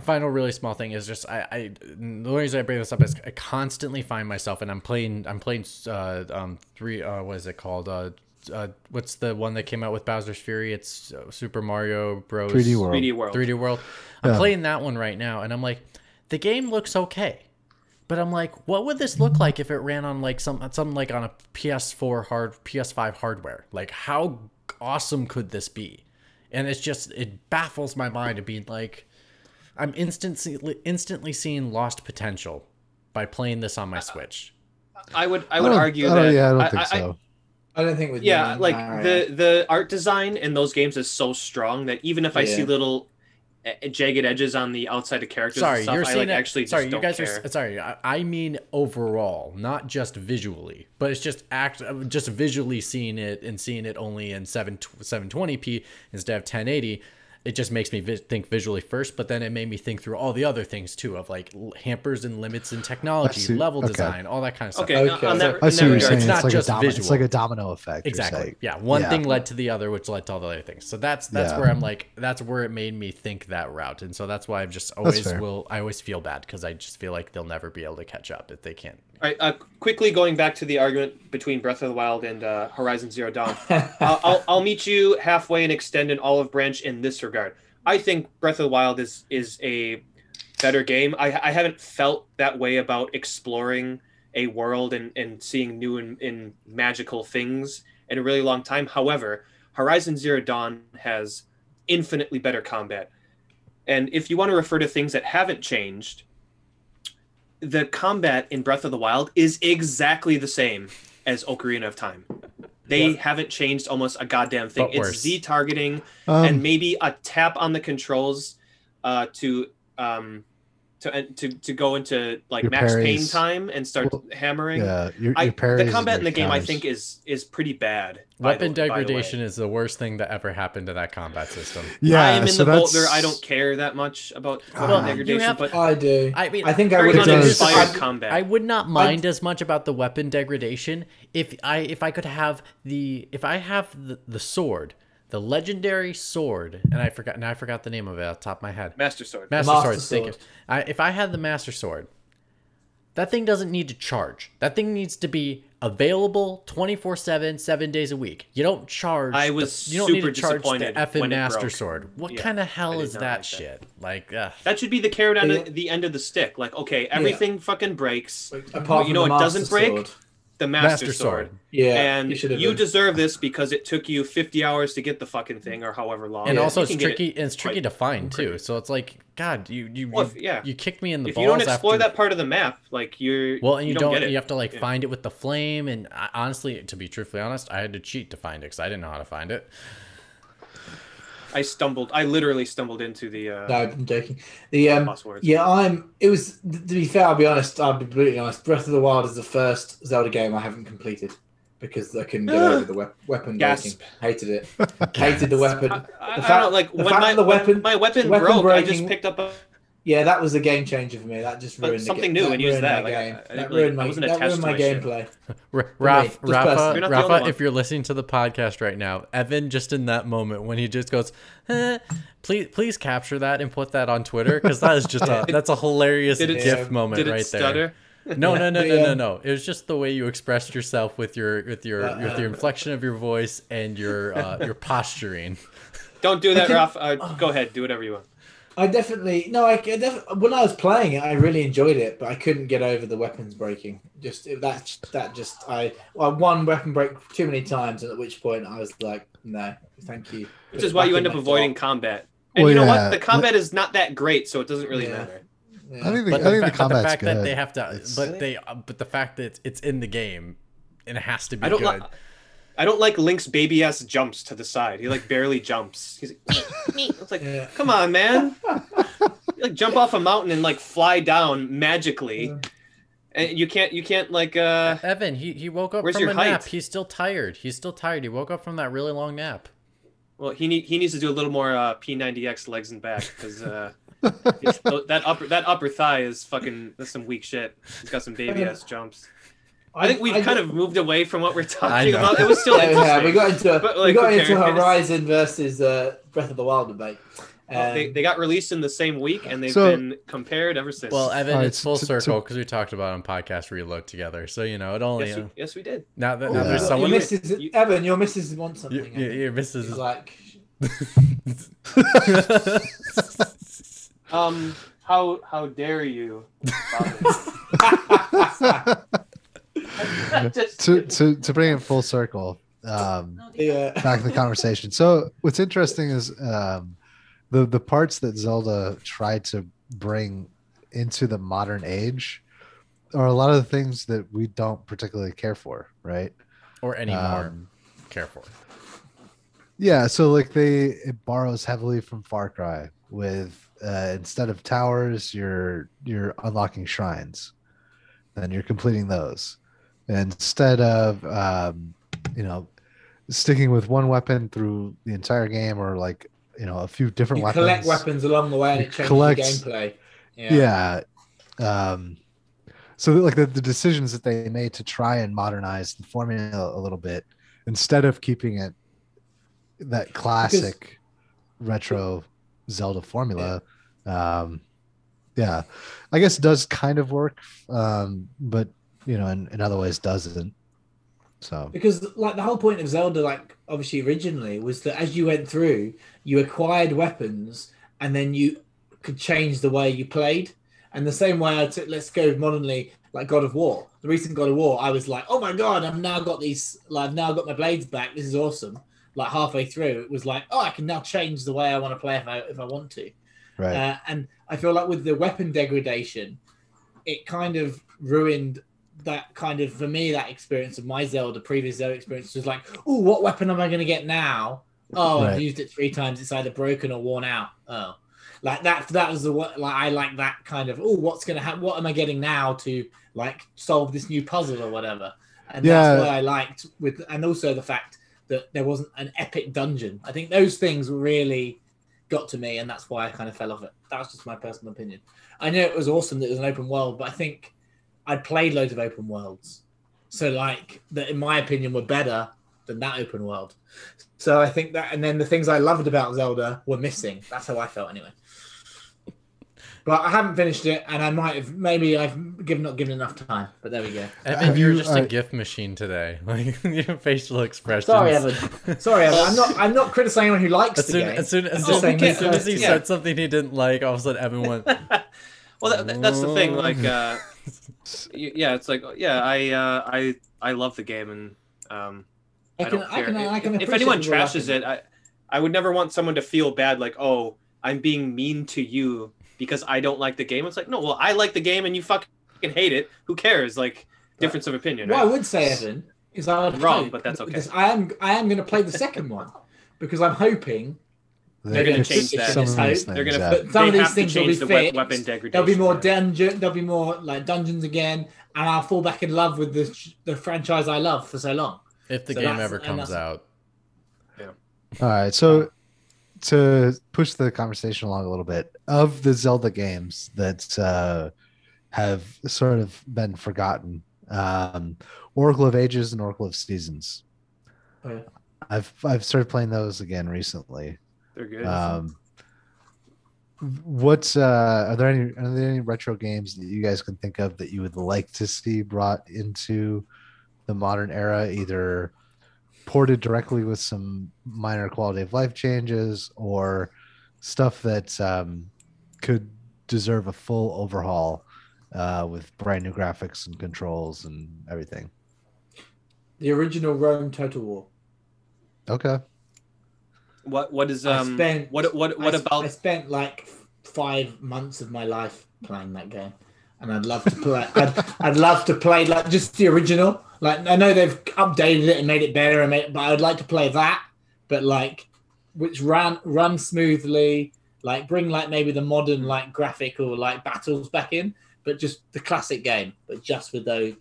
Final really small thing is just the reason I bring this up is I constantly find myself, and I'm playing three. What is it called? What's the one that came out with Bowser's Fury? It's Super Mario Bros. 3D World. I'm playing that one right now, and I'm like, the game looks okay. But I'm like, what would this look like if it ran on like something like on a PS5 hardware? Like, how awesome could this be? And it baffles my mind to be like, I'm instantly seeing lost potential by playing this on my Switch. I would argue that. I don't think so. I don't think with the art design in those games is so strong that even if I see little jagged edges on the outside of characters and stuff, I mean overall, not just visually, but it's just visually seeing it and seeing it only in 720p instead of 1080. it just makes me think visually first, but then it made me think through all the other things too, of like hampers and limits in technology, level design, all that kind of stuff. Okay, I see what you're saying. It's not like just visual. It's like a domino effect. Exactly. Yeah. One thing led to the other, which led to all the other things. So that's where I'm like, that's where it made me think that route. And so that's why I've just always I always feel bad, because I just feel like they'll never be able to catch up if they can't. All right, quickly going back to the argument between Breath of the Wild and Horizon Zero Dawn, I'll meet you halfway and extend an olive branch in this regard. I think Breath of the Wild is a better game. I haven't felt that way about exploring a world and seeing new and magical things in a really long time. However, Horizon Zero Dawn has infinitely better combat. And if you want to refer to things that haven't changed, the combat in Breath of the Wild is exactly the same as Ocarina of Time. They haven't changed almost a goddamn thing. It's Z targeting and maybe a tap on the controls to go into like max pain time and start hammering. Yeah, the combat in the game, I think, is pretty bad. Weapon degradation is the worst thing that ever happened to that combat system. Yeah, I am in the boat there. I don't care that much about weapon degradation, but I do. I mean, I think I would uninspired combat. I would not mind as much about the weapon degradation if I could have the sword. The legendary sword, and I forgot the name of it off the top of my head. Master Sword. Master Sword. Thank you. If I had the Master Sword, that thing doesn't need to charge. That thing needs to be available 24/7, 7 days a week. You don't charge. You don't need to charge the effing Master Sword. What kind of hell is that shit? Like that should be the carrot on the end of the stick. Like, okay, everything fucking breaks. Apart from it doesn't break. The Master Sword. Yeah, and you deserve this because it took you 50 hours to get the fucking thing, or however long. And also, it's tricky. It's tricky to find too. So it's like, God, you kicked me in the balls. If you don't explore that part of the map, like you don't get it. You have to like find it with the flame. And honestly, to be truthfully honest, I had to cheat to find it because I didn't know how to find it. I literally stumbled into the no, I'm joking. It was, to be fair, I'll be brutally honest, Breath of the Wild is the first Zelda game I haven't completed because I couldn't get over the weapon breaking. Hated it. Hated the weapon. My weapon broke, breaking, I just picked up yeah, that was a game changer for me. That just ruined something new and use that. That ruined my gameplay. Rafa, if you're listening to the podcast right now, Evan, just in that moment when he just goes, please capture that and put that on Twitter, because that is just that's a hilarious GIF moment right there. No. It was just the way you expressed yourself with your inflection of your voice and your posturing. Don't do that, Rafa. Go ahead, do whatever you want. I definitely when I was playing it, I really enjoyed it, but I couldn't get over the weapons breaking. One weapon break too many times, and at which point I was like, no, thank you. Which is why you end up avoiding combat. And you know what? The combat is not that great, so it doesn't really matter. Yeah. I think the combat's good. That they have to, but the fact that it's in the game and it has to be good. I don't like Link's baby ass jumps to the side. He like barely jumps. He's like, it's like, come on, man. You like jump off a mountain and like fly down magically. And you can't like Evan, he woke up from a nap. He's still tired. He woke up from that really long nap. Well, he needs to do a little more P90X legs and back, because that upper thigh is that's some weak shit. He's got some baby ass jumps. I think we've kind of moved away from what we're talking about. It was still interesting. We got into Horizon versus Breath of the Wild debate. They got released in the same week, and they've been compared ever since. Well, Evan, it's full circle because we talked about it on Podcast Reload together. So it only. Yes, we did. Now there's someone. Evan, your missus wants something. Your missus is like. How dare you? to bring it full circle, back to the conversation. So what's interesting is the parts that Zelda tried to bring into the modern age are a lot of the things that we don't particularly care for, right? Or anymore care for. Yeah, so like it borrows heavily from Far Cry with instead of towers, you're unlocking shrines, and you're completing those. And instead of sticking with one weapon through the entire game, or like a few different you weapons. collect weapons along the way, and it changes the gameplay. Yeah. So like the decisions that they made to try and modernize the formula a little bit, instead of keeping it that classic retro Zelda formula, I guess does kind of work, but in other ways doesn't. So because like the whole point of Zelda, like obviously originally, was that as you went through, you acquired weapons, and then you could change the way you played. And the same way let's go modernly, like God of War. The recent God of War, I was like, oh my god, I've now got my blades back. This is awesome. Like halfway through, it was like, oh, I can now change the way I want to play if I want to. right. And I feel like with the weapon degradation, it kind of ruined that kind of, for me, that experience of my previous Zelda experience was like, oh, what weapon am I going to get now? Oh, I've used it 3 times. It's either broken or worn out. Oh, like that was I like that kind of, oh, what's going to happen? What am I getting now to like solve this new puzzle or whatever? And that's what I liked and also the fact that there wasn't an epic dungeon. I think those things really got to me, and that's why I kind of fell off it. That was just my personal opinion. I know it was awesome that it was an open world, but I think I'd played loads of open worlds, so like that, in my opinion, were better than that open world. So I think that, and then the things I loved about Zelda were missing. That's how I felt anyway. But I haven't finished it, and I might have. Maybe I've not given enough time. But there we go. Evan, you're just a GIF machine today. Like your facial expressions. Sorry, Evan. I'm not criticizing anyone who likes the game. As soon as he said something he didn't like, all of a sudden Evan went. Well, that's the thing. Like, it's like, I love the game, and I don't care. If anyone trashes it, I would never want someone to feel bad. Like, oh, I'm being mean to you because I don't like the game. It's like, no, well, I like the game and you fucking hate it. Who cares? Like, difference of opinion. Right? What I would say, Evan, is I'm wrong, but that's okay. I am going to play the second one because I'm hoping they're going to change that. They're going to. Some of these things will be fixed. Weapon degradation. There'll be more dungeon. There'll be more like dungeons again, and I'll fall back in love with the franchise I love for so long. If the game ever comes out. Yeah. All right, so to push the conversation along a little bit, of the Zelda games that have sort of been forgotten, Oracle of Ages and Oracle of Seasons. Oh, yeah. I've started playing those again recently. They're good. Are there any retro games that you guys can think of that you would like to see brought into the modern era, either ported directly with some minor quality of life changes or stuff that could deserve a full overhaul with brand new graphics and controls and everything? The original Rome Total War. Okay. What is I spent like 5 months of my life playing that game, and I'd love to play. I'd love to play like just the original. Like, I know they've updated it and made it better, but I'd like to play that. But like, which run smoothly. Like, bring like maybe the modern like graphic or like battles back in, but just the classic game. But just with those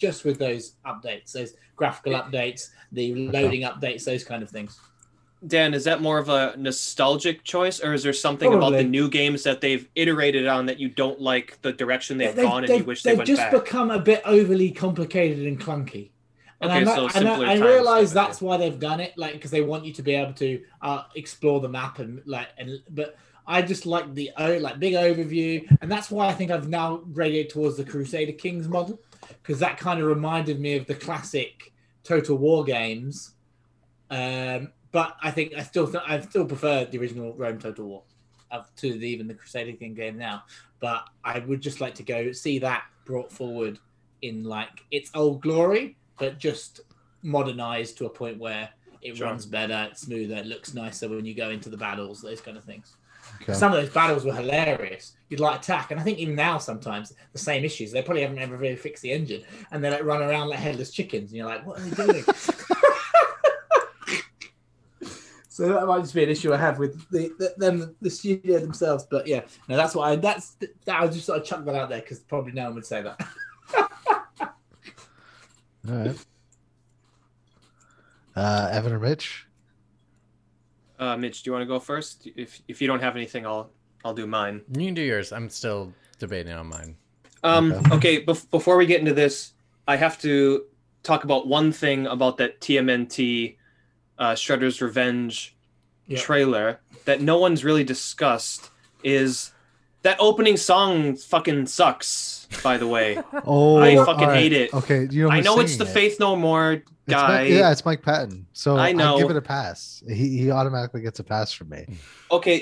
updates, those graphical updates, the loading updates, those kind of things. Dan, is that more of a nostalgic choice, or is there something about the new games that they've iterated on that you don't like the direction they've gone and you wish they went back? They've just become a bit overly complicated and clunky. And okay, I realize that's why they've done it, like because they want you to be able to explore the map but I just like the big overview, and that's why I think I've now radiated towards the Crusader Kings model, because that kind of reminded me of the classic Total War games. But I think I still prefer the original Rome Total War to even the Crusader King game now. But I would just like to go see that brought forward in like its old glory, but just modernized to a point where it runs better, it's smoother, it looks nicer when you go into the battles, those kind of things. Okay. Some of those battles were hilarious. You'd like attack, and I think even now sometimes the same issues. They probably haven't ever really fixed the engine, and they like run around like headless chickens, and you're like, what are they doing? So that might just be an issue I have with the studio themselves. But yeah, no, that's what I was just sort of chuck that out there because probably no one would say that. All right. Evan or Mitch? Mitch, do you want to go first? If you don't have anything, I'll do mine. You can do yours. I'm still debating on mine. Okay. Before we get into this, I have to talk about one thing about that TMNT Shredder's Revenge trailer that no one's really discussed. Is that opening song fucking sucks, by the way. I fucking hate it. Okay, you know I know it's the Faith No More guy. It's Mike Patton. So I know. I give it a pass. He automatically gets a pass from me. Okay,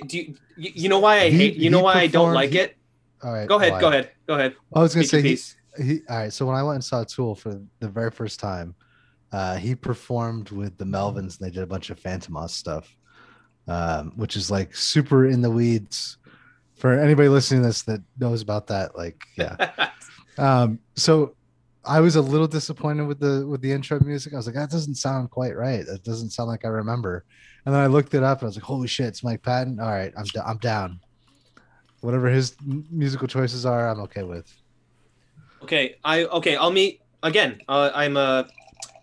you know why I hate? You know why I don't like it? All right, go ahead. I was gonna say all right. So when I went and saw Tool for the very first time, he performed with the Melvins, and they did a bunch of Phantom stuff, which is like super in the weeds. For anybody listening to this that knows about that, like, yeah. So I was a little disappointed with the intro music. I was like, that doesn't sound quite right. That doesn't sound like I remember. And then I looked it up and I was like, holy shit, it's Mike Patton. All right, I'm down. Whatever his musical choices are, I'm okay with. Okay, I'll meet again. I'm a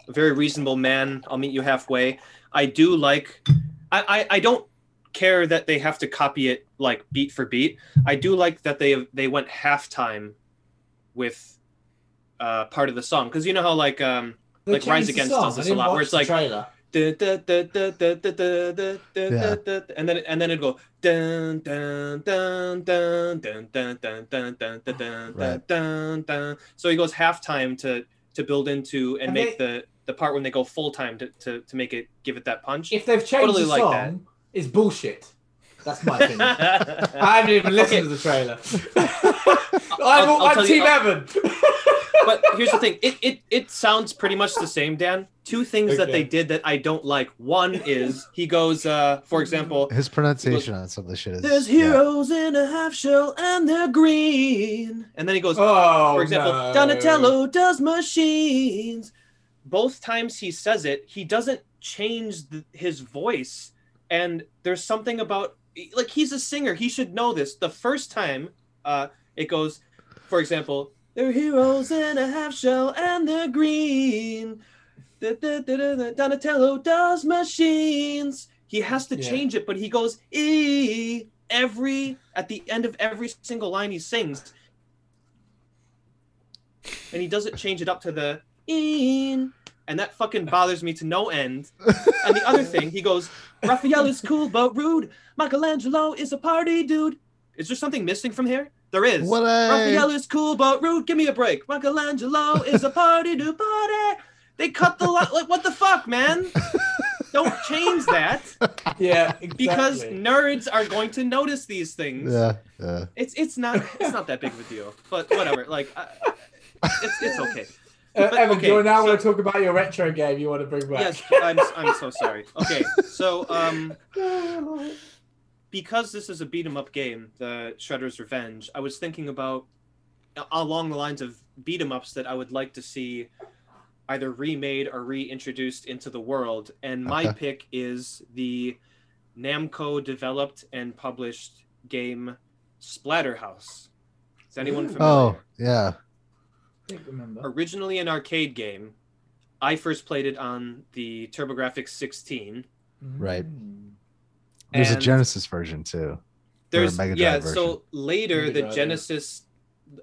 very reasonable man. I'll meet you halfway. I do like. I don't care that they have to copy it like beat for beat. I do like that they went halftime with part of the song, because you know how like Rise Against does this a lot, where it's like and then it'd go dun dun dun dun dun dun dun dun dun dun dun dun. So he goes halftime to build into and make the part when they go full time to make it give it that punch. If they've changed the song, it's bullshit. That's my opinion. I haven't even listened to the trailer. I'm Team Evan. But here's the thing. It sounds pretty much the same, Dan. Two things that they did that I don't like. One is he goes, for example... His pronunciation on some of the shit is... There's heroes in a half shell and they're green. And then he goes, for example, Donatello does machines. Both times he says it, he doesn't change his voice. And there's something about... Like, he's a singer. He should know this. The first time it goes, for example... They're heroes in a half shell and they're green. Donatello does machines. He has to change it, but he goes at the end of every single line he sings. And he doesn't change it up to the and that fucking bothers me to no end. And the other thing, he goes, Raphael is cool but rude. Michelangelo is a party dude. Is there something missing from here? There is. Raphael is cool but rude. Give me a break. Michelangelo is a party dude. Party. They cut the line. Like, what the fuck, man? Don't change that. Yeah, exactly. Because nerds are going to notice these things. Yeah. It's not that big of a deal. But whatever. Like, it's okay. Evan, do you now want to talk about your retro game you want to bring back? Yes, I'm so sorry. Okay, so because this is a beat 'em up game, the Shredder's Revenge, I was thinking about along the lines of beat 'em ups that I would like to see either remade or reintroduced into the world, and my pick is the Namco developed and published game Splatterhouse. Is anyone familiar? Oh, yeah. I think remember. Originally an arcade game, I first played it on the TurboGrafx 16. Right. There's a Genesis version too. There's version. So later the Genesis,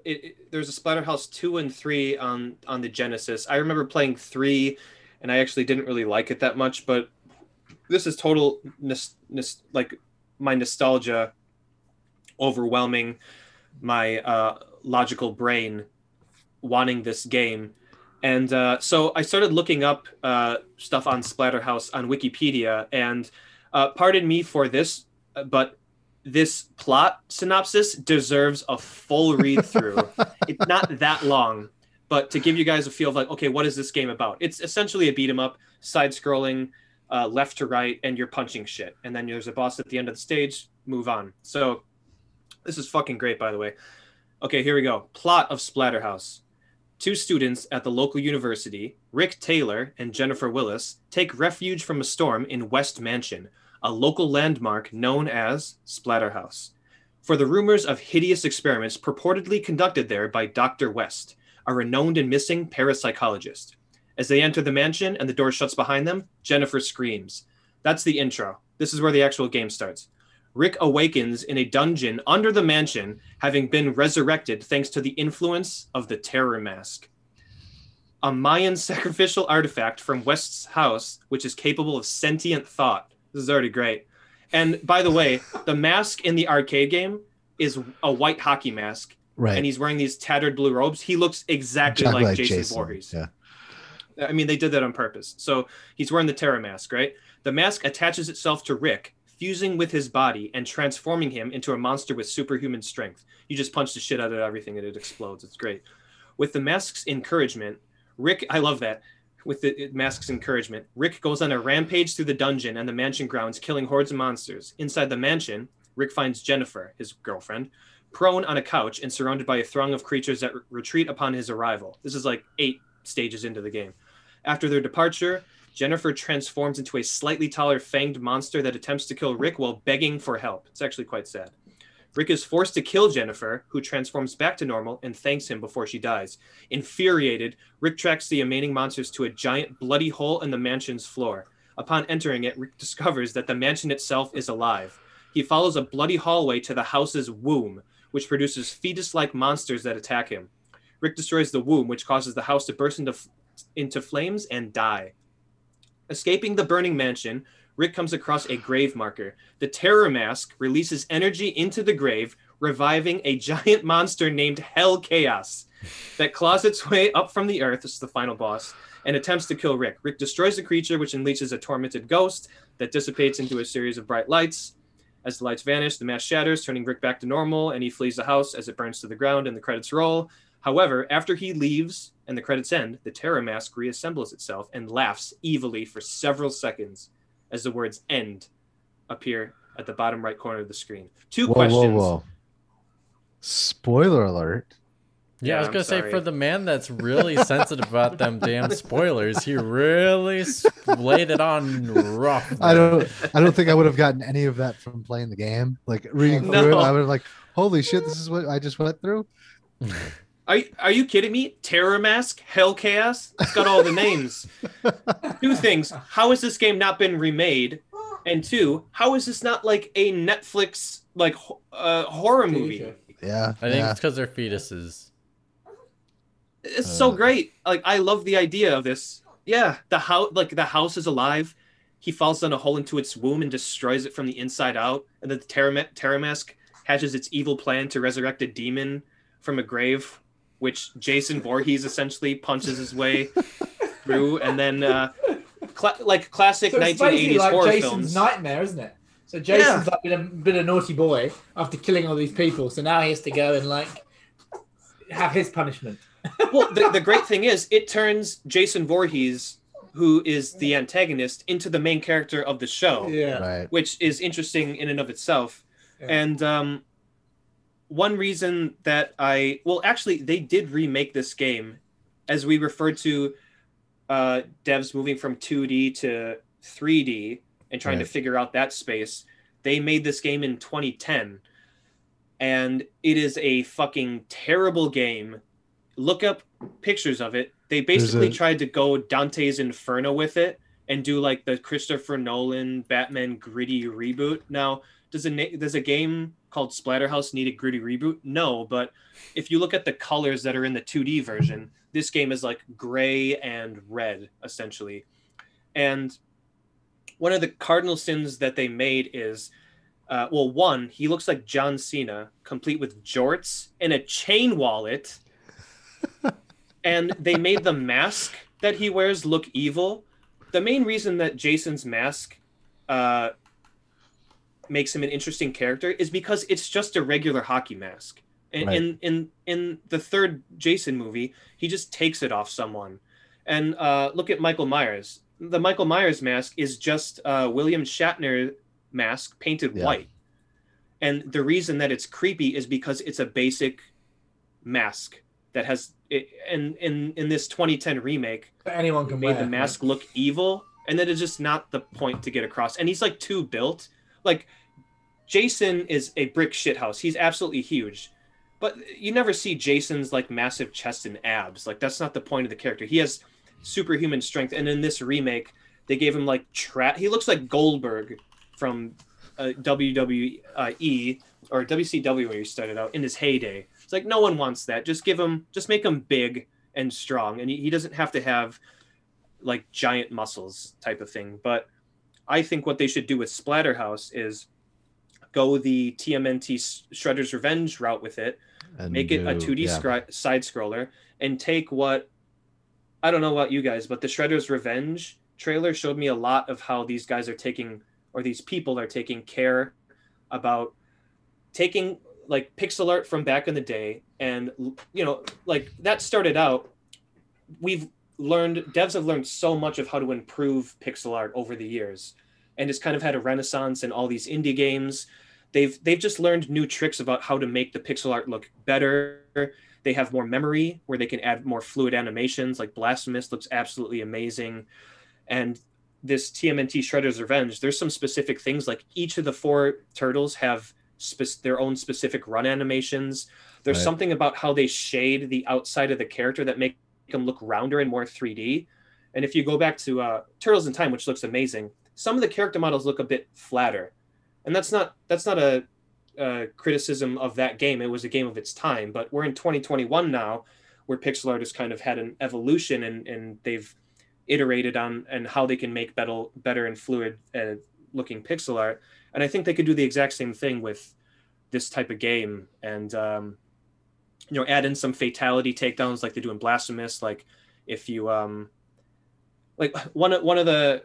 there's a Splatterhouse 2 and 3 on the Genesis. I remember playing 3, and I actually didn't really like it that much. But this is total like my nostalgia overwhelming my logical brain wanting this game. And so I started looking up stuff on Splatterhouse on Wikipedia, and pardon me for this, but this plot synopsis deserves a full read through. It's not that long, but to give you guys a feel of like, okay, what is this game about? It's essentially a beat 'em up, side scrolling, left to right, and you're punching shit. And then there's a boss at the end of the stage, move on. So this is fucking great, by the way. Okay, here we go. Plot of Splatterhouse. 2 students at the local university, Rick Taylor and Jennifer Willis, take refuge from a storm in West Mansion, a local landmark known as Splatterhouse, for the rumors of hideous experiments purportedly conducted there by Dr. West, a renowned and missing parapsychologist. As they enter the mansion and the door shuts behind them, Jennifer screams. That's the intro. This is where the actual game starts. Rick awakens in a dungeon under the mansion, having been resurrected thanks to the influence of the Terror Mask, a Mayan sacrificial artifact from West's house, which is capable of sentient thought. This is already great. And by the way, the mask in the arcade game is a white hockey mask. Right. And he's wearing these tattered blue robes. He looks exactly like Jason Voorhees. Yeah. I mean, they did that on purpose. So he's wearing the Terror Mask, right? The mask attaches itself to Rick, fusing with his body and transforming him into a monster with superhuman strength. You just punch the shit out of everything and it explodes. It's great. With the mask's encouragement, Rick, I love that. With the mask's encouragement, Rick goes on a rampage through the dungeon and the mansion grounds, killing hordes of monsters. Inside the mansion, Rick finds Jennifer, his girlfriend, prone on a couch and surrounded by a throng of creatures that retreat upon his arrival. This is like 8 stages into the game. After their departure, Jennifer transforms into a slightly taller fanged monster that attempts to kill Rick while begging for help. It's actually quite sad. Rick is forced to kill Jennifer, who transforms back to normal and thanks him before she dies. Infuriated, Rick tracks the remaining monsters to a giant bloody hole in the mansion's floor. Upon entering it, Rick discovers that the mansion itself is alive. He follows a bloody hallway to the house's womb, which produces fetus-like monsters that attack him. Rick destroys the womb, which causes the house to burst into flames and die. Escaping the burning mansion, Rick comes across a grave marker. The Terror Mask releases energy into the grave, reviving a giant monster named Hell Chaos that claws its way up from the earth, this is the final boss, and attempts to kill Rick. Rick destroys the creature, which unleashes a tormented ghost that dissipates into a series of bright lights. As the lights vanish, the mask shatters, turning Rick back to normal, and he flees the house as it burns to the ground and the credits roll. However, after he leaves and the credits end, the Terror Mask reassembles itself and laughs evilly for several seconds as the words "end" appear at the bottom right corner of the screen. Two questions. Whoa. Spoiler alert. Yeah, I was going to say, for the man that's really sensitive about them damn spoilers, he really laid it on rough. I don't think I would have gotten any of that from playing the game. Like reading through it, I would have like, holy shit, this is what I just went through. Are you kidding me? Terror Mask, Hell Chaos? It's got all the names. 2 things. How has this game not been remade? And 2, how is this not like a Netflix like horror movie? Yeah. I think it's because they're fetuses. It's so great. Like, I love the idea of this. Yeah, the house is alive. He falls down a hole into its womb and destroys it from the inside out. And the Terror Mask hatches its evil plan to resurrect a demon from a grave, which Jason Voorhees essentially punches his way through. And then, classic 1980s like horror Jason's films. Nightmare, isn't it? So Jason's like been a naughty boy after killing all these people. So now he has to go and like have his punishment. Well, the great thing is it turns Jason Voorhees, who is the antagonist, into the main character of the show. Yeah. Right. Which is interesting in and of itself. Yeah. And one reason that actually, they did remake this game, as we referred to devs moving from 2D to 3D and trying to figure out that space. They made this game in 2010, and it is a fucking terrible game. Look up pictures of it. They basically tried to go Dante's Inferno with it and do like the Christopher Nolan Batman gritty reboot. Now, does a game called Splatterhouse need a gritty reboot? No, but if you look at the colors that are in the 2D version, this game is like gray and red, essentially. And one of the cardinal sins that they made is, one, he looks like John Cena, complete with jorts and a chain wallet. And they made the mask that he wears look evil. The main reason that Jason's mask makes him an interesting character is because it's just a regular hockey mask. And in the third Jason movie, he just takes it off someone. And look at Michael Myers. The Michael Myers mask is just William Shatner mask painted white. And the reason that it's creepy is because it's a basic mask that has in this 2010 remake, anyone can made the mask look evil, and that is just not the point to get across. And he's like too built. Like, Jason is a brick shithouse. He's absolutely huge, but you never see Jason's like massive chest and abs. Like, that's not the point of the character. He has superhuman strength, and in this remake, they gave him like he looks like Goldberg from WWE or WCW where he started out in his heyday. It's like no one wants that. Just make him big and strong, and he doesn't have to have like giant muscles type of thing. But I think what they should do with Splatterhouse is go the TMNT Shredder's Revenge route with it, and make it a 2D side scroller, and take what, I don't know about you guys, but the Shredder's Revenge trailer showed me a lot of how these guys are taking, or these people are taking care about taking like pixel art from back in the day. And, you know, like that started out, devs have learned so much of how to improve pixel art over the years, and it's kind of had a renaissance in all these indie games. They've just learned new tricks about how to make the pixel art look better. They have more memory where they can add more fluid animations, like Blasphemous looks absolutely amazing. And this TMNT Shredder's Revenge, there's some specific things, like each of the 4 turtles have their own specific run animations. There's something about how they shade the outside of the character that make them look rounder and more 3D. And if you go back to Turtles in Time, which looks amazing, some of the character models look a bit flatter. And that's not a criticism of that game. It was a game of its time, but we're in 2021 now, where pixel art has kind of had an evolution, and they've iterated on and how they can make better and fluid looking pixel art. And I think they could do the exact same thing with this type of game, and add in some fatality takedowns like they do in Blasphemous. Like if you like one of the,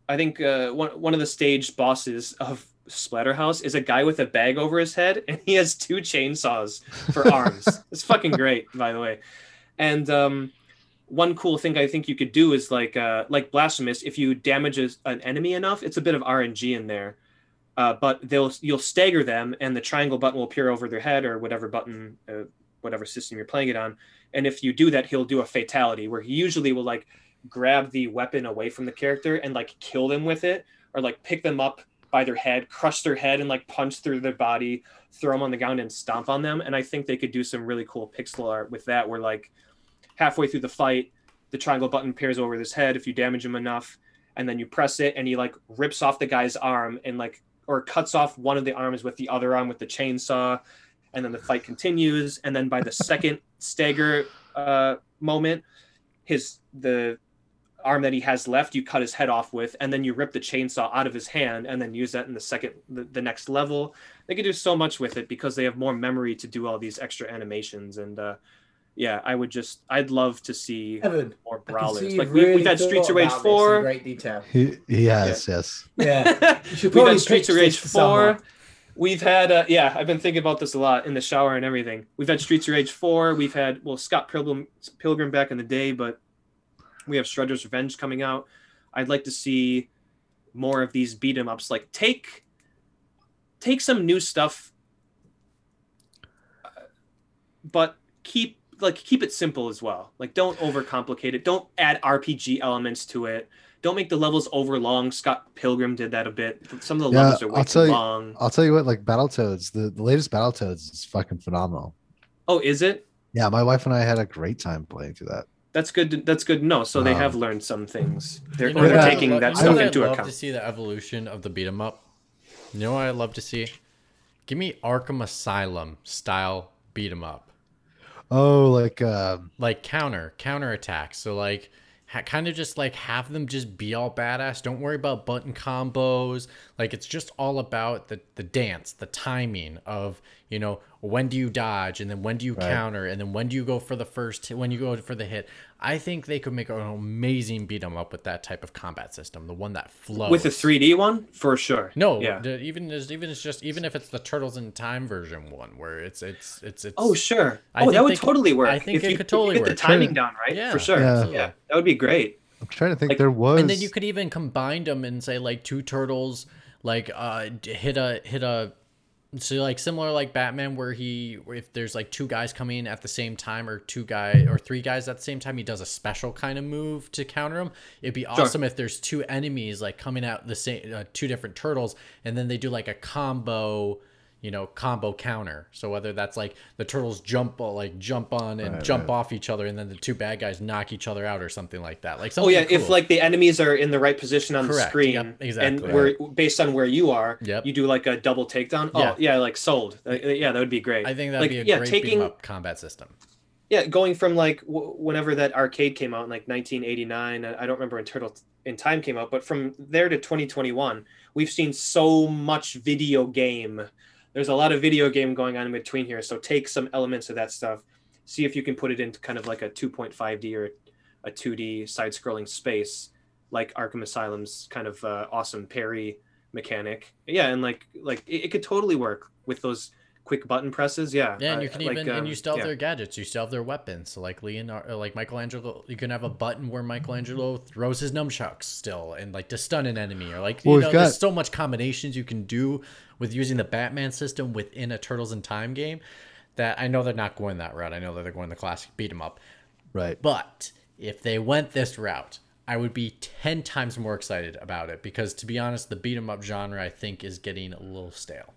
I think one of the stage bosses of Splatterhouse is a guy with a bag over his head, and he has 2 chainsaws for arms. It's fucking great, by the way. And one cool thing I think you could do is like Blasphemous, if you damage an enemy enough, it's a bit of RNG in there. But you'll stagger them, and the triangle button will appear over their head, or whatever button, whatever system you're playing it on. And if you do that, he'll do a fatality where he usually will like grab the weapon away from the character and like kill them with it, or like pick them up by their head, crush their head, and like punch through their body, throw them on the ground and stomp on them. And I think they could do some really cool pixel art with that, where like halfway through the fight, the triangle button appears over his head if you damage him enough, and then you press it and he like rips off the guy's arm, and like, or cuts off one of the arms with the other arm with the chainsaw, and then the fight continues. And then by the second stagger moment, the arm that he has left, you cut his head off with, and then you rip the chainsaw out of his hand, and then use that in the next level. They could do so much with it because they have more memory to do all these extra animations. And I'd love to see more brawlers. Like we've had Streets of Rage 4. Great detail. Yes. Yeah. We've had Streets of Rage 4. We've had I've been thinking about this a lot in the shower and everything. We've had Streets of Rage 4. We've had Scott Pilgrim back in the day, but we have Shredder's Revenge coming out. I'd like to see more of these beat 'em ups. Like take some new stuff, but keep it simple as well. Like don't overcomplicate it. Don't add RPG elements to it. Don't make the levels overlong. Scott Pilgrim did that a bit. Some of the levels are way too long. I'll tell you what, like Battletoads, the latest Battletoads is fucking phenomenal. Oh, is it? Yeah, my wife and I had a great time playing through that. That's good. That's good to know. So they have learned some things. They're taking that stuff into account. I'd love to see the evolution of the beat 'em up. You know what I'd love to see? Give me Arkham Asylum style beat 'em up. Oh, like counter attacks. So like kind of just like have them just be all badass. Don't worry about button combos. Like it's just all about the dance, the timing of, you know, when do you dodge, and then when do you counter, and then when do you go for the hit. I think they could make an amazing beat 'em up with that type of combat system, the one that flows. With the 3D one, for sure. No, even if it's the Turtles in Time version one, where it's. Oh sure. That would totally work. I think it could totally work. Get the timing down right, for sure. Yeah, that would be great. I'm trying to think. There was, and then you could even combine them and say like 2 turtles like hit a. So like similar like Batman, where if there's like 2 guys coming in at the same time, or 3 guys at the same time, he does a special kind of move to counter them. It'd be awesome if there's 2 enemies like coming out the same 2 different turtles, and then they do like a combo, you know, combo counter. So whether that's like the turtles jump on and jump off each other, and then the two bad guys knock each other out or something like that. Like something cool. If like the enemies are in the right position on the screen, yep, exactly. and based on where you are, yep. you do like a double takedown. Oh yeah, like sold. Yeah, that would be great. I think that'd be a great beat 'em up combat system. Yeah, going from like whenever that arcade came out in like 1989, I don't remember when Turtle in Time came out, but from there to 2021, we've seen so much video game. There's a lot of video game going on in between here. So take some elements of that stuff, see if you can put it into kind of like a 2.5D or a 2D side-scrolling space, like Arkham Asylum's kind of awesome parry mechanic. Yeah, and like it could totally work with those quick button presses. Yeah, and you can even and you still have their gadgets, you still have their weapons. So like Leonardo, like Michelangelo, you can have a button where Michelangelo throws his nunchucks still, and like to stun an enemy, or like there's so much combinations you can do with using the Batman system within a Turtles in Time game that I know they're not going that route. I know that they're going the classic beat 'em up, right? But if they went this route, I would be 10 times more excited about it, because to be honest, the beat 'em up genre I think is getting a little stale.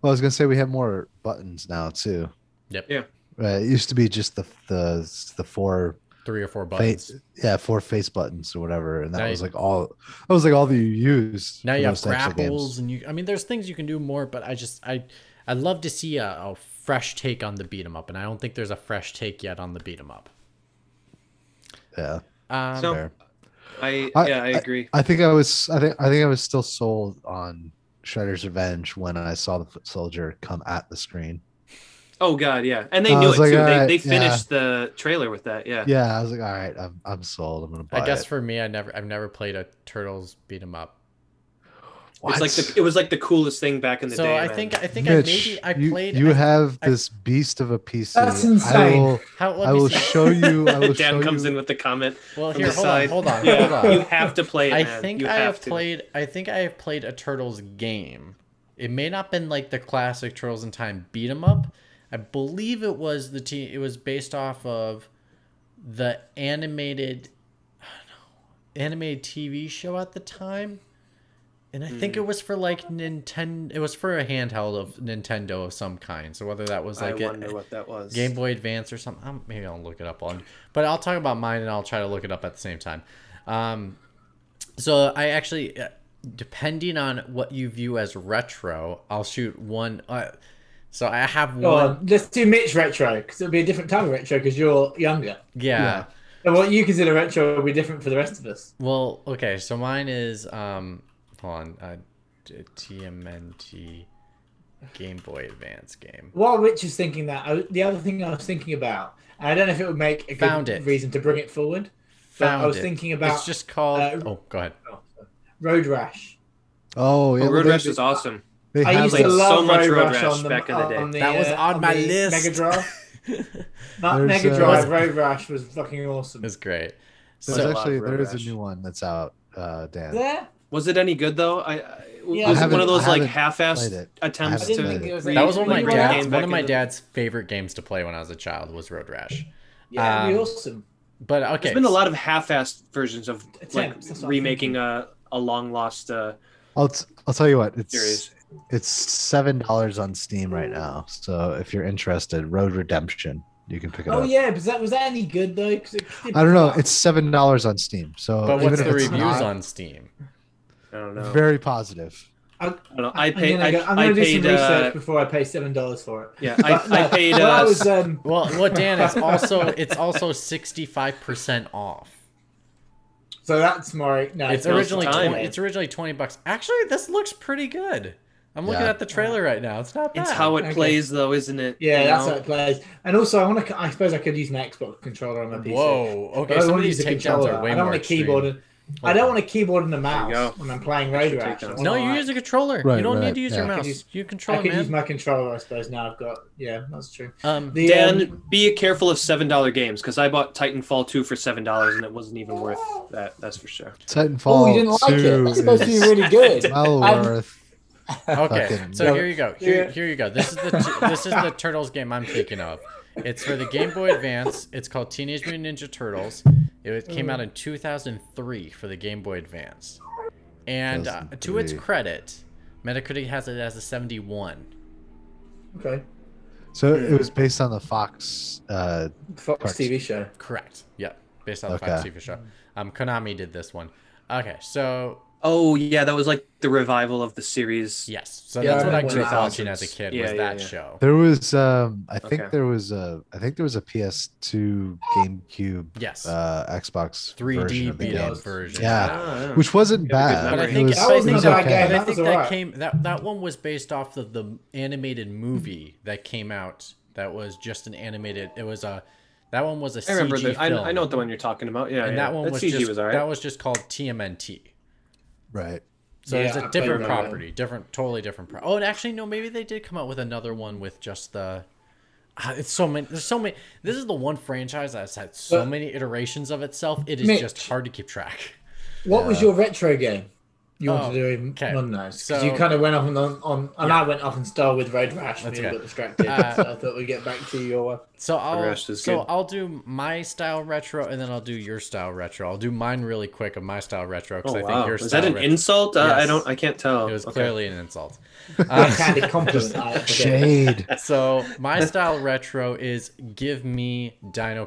Well, I was gonna say we have more buttons now too. Yep. Yeah. It used to be just the 3 or 4 buttons. Four face buttons or whatever, and that was like all. That was like all that you used. Now you have grapples, and I mean, there's things you can do more, but I'd love to see a fresh take on the beat 'em up, and I don't think there's a fresh take yet on the beat 'em up. Yeah. So I agree. I think I was still sold on Shredder's Revenge when I saw the foot soldier come at the screen. Oh God, yeah, and they knew it too. They finished the trailer with that. Yeah. Yeah, I was like, all right, I'm sold. I'm gonna buy it. I guess for me, I've never played a Turtles beat 'em up. What? It was like the coolest thing back in the day. So I think Mitch, I played. You have this beast of a PC. That's insane. I will show you. Dan comes in with the comment. Well, here, hold on. You have to play it. I think I have played a Turtles game. It may not have been like the classic Turtles in Time beat 'em up. I believe it was it was based off of the animated TV show at the time. And I think it was for like Nintendo. It was for a handheld of Nintendo of some kind. So whether that was like I wonder what that was. Game Boy Advance or something. Maybe I'll look it up but I'll talk about mine and I'll try to look it up at the same time. So I actually, depending on what you view as retro, I'll shoot one. So I have one. Let's do Mitch retro, because it'll be a different type of retro because you're younger. Yeah. So what you consider retro will be different for the rest of us. Well, okay. So mine is hold on, TMNT Game Boy Advance game. While Rich is thinking that, the other thing I was thinking about, and I don't know if it would make a good reason to bring it forward, but I was thinking about... It's just called... go ahead. Road Rash. Oh, yeah. Road Rash is awesome. I used to love so much Road Rash back in the day. That was on my list. Mega Drive. Mega Drive Road Rash was fucking awesome. It's great. There is a new one that's out, Dan. There? Was it any good though? Yeah, was it one of those like half-assed attempts to that was one of my dad's favorite games to play when I was a child was Road Rash. Yeah, it'd be awesome. But okay, there's been a lot of half-assed versions of like remaking a long lost. I'll tell you what, series. It's $7 on Steam right now. So if you're interested, Road Redemption, you can pick it up. Oh yeah, but was that any good though? I don't know. It's $7 on Steam. So but what's the reviews on Steam? I don't know. Very positive. I don't know. I'm gonna do some research before I pay $7 for it. Yeah, I paid. Well, Dan, it's also 65% off. So that's more. No, it's originally $20. Actually, this looks pretty good. I'm looking at the trailer right now. It's not bad. It's how it plays, though, isn't it? Yeah, that's how it plays. And also, I suppose I could use my Xbox controller on my PC. Whoa. Okay. Some of these takedowns are way more extreme. I don't want a keyboard and a mouse when I'm playing Road Rash. No, you use a controller. Right, you don't need to use your mouse. You control it, man. I could use my controller, I suppose. Now I've got... Yeah, that's true. Dan, be careful of $7 games, because I bought Titanfall 2 for $7, and it wasn't even worth that. That's for sure. Titanfall 2 you didn't like it? That's supposed to be really good. Well worth... Okay, so here you go. Here you go. This is the Turtles game I'm thinking of. It's for the Game Boy Advance. It's called Teenage Mutant Ninja Turtles. It came out in 2003 for the Game Boy Advance. And to its credit, Metacritic has it as a 71. Okay. So it was based on the Fox. Fox TV show. Correct. Yep. Based on the Fox TV show. Konami did this one. Okay, so. Oh yeah, that was like the revival of the series. Yes. So that's what I grew up watching as a kid. Was that show? There was I think there was a PS2, GameCube, Xbox 3D beat-up version. Yeah, which wasn't bad. But I think that one was based off of the animated movie that came out. That was just an animated. It was a. That one was a CG film. I know what the one you're talking about. Yeah, and that one was CG just was alright. That was just called TMNT. Right. So it's a different property, totally different. Oh, and actually, no, maybe they did come out with another one with just the. It's so many. There's so many. This is the one franchise that's had so many iterations of itself. It is just hard to keep track. What was your retro game you wanted to do on those? Because you kind of went off and I went off and started with Road Rash. And got distracted. So I thought we'd get back to your. So I'll do my style retro and then I'll do your style retro. I'll do mine really quick of my style retro because I think your style. Is that an insult? Yes. I can't tell. It was clearly an insult. Candid compliment. Shade. So my style retro is give me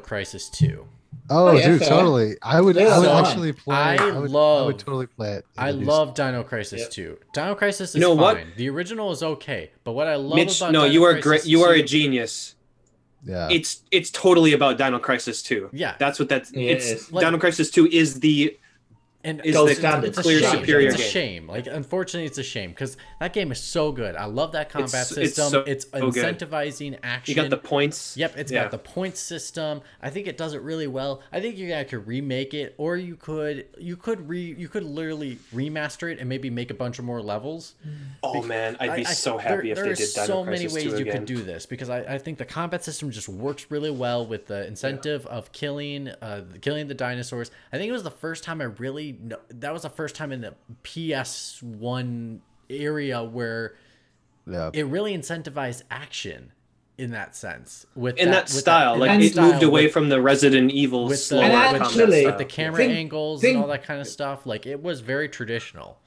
Crisis 2. Oh, dude, totally. I would actually play. I would totally play it. I love Dino Crisis 2. Dino Crisis is fine. What? The original is okay, but what I love about Dino you are great. You are a genius. Yeah. It's totally about Dino Crisis 2. Yeah. That's what that's. It's Dino Crisis 2 is the. And it's the clear superior game. It's a shame. Like, unfortunately, it's a shame because that game is so good. I love that combat system. It's incentivizing action. You got the points. Yep, it's got the points system. I think it does it really well. I think you guys could remake it, or you could literally remaster it and maybe make a bunch of more levels. Oh man, I'd be so happy if they did Dino Crisis 2 again. There are so many ways you could do this because I think the combat system just works really well with the incentive of killing the dinosaurs. I think it was the first time that was the first time in the PS1 area where it really incentivized action in that sense. With that style. It moved away from the Resident Evil slower with the camera angles and all that kind of stuff. Like, it was very traditional.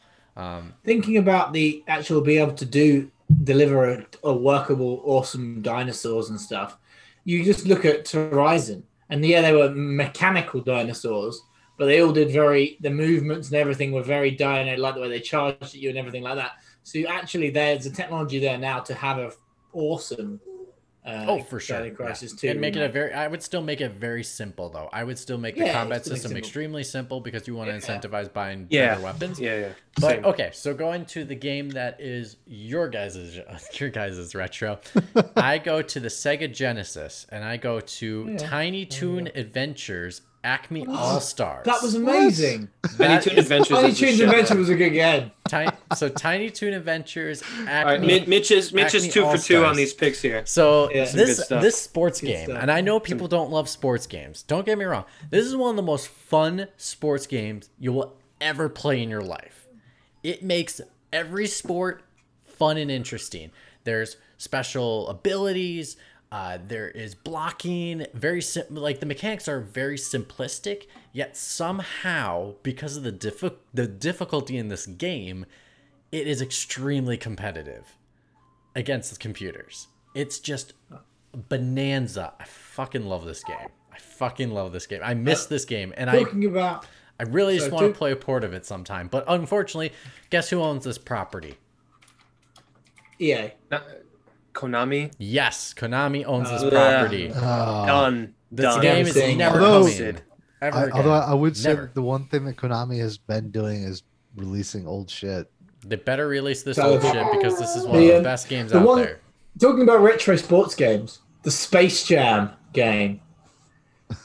Thinking about the actual being able to deliver a workable, awesome dinosaurs and stuff, you just look at Horizon, and they were mechanical dinosaurs, but they all did the movements and everything were very dino, like the way they charged at you and everything like that. So actually, there's a technology there now to have an awesome. For sure. Crisis 2, and make it I would still make it very simple though. I would still make the combat system extremely simple because you want to incentivize buying better weapons. Yeah. But okay, so going to the game that is your guys' retro, I go to the Sega Genesis and I go to Tiny Toon Adventures Acme All Stars. That was amazing. Tiny Toon Adventures was a good game. Tiny Toon Adventures Acme. Right, Mitch is 2 for 2 on these picks here. So this sports game, and I know people don't love sports games. Don't get me wrong. This is one of the most fun sports games you will ever play in your life. It makes every sport fun and interesting. There's special abilities. There is blocking, like the mechanics are very simplistic, yet somehow, because of the difficulty in this game, it is extremely competitive against the computers. It's just bonanza. I fucking love this game. I miss this game, and I really just want to play a port of it sometime. But unfortunately, guess who owns this property? EA. Konami? Yes, Konami owns this property. Done. This game is never coming. Although I would say the one thing that Konami has been doing is releasing old shit. They better release this old shit because this is one of the best games out there. Talking about retro sports games, the Space Jam game.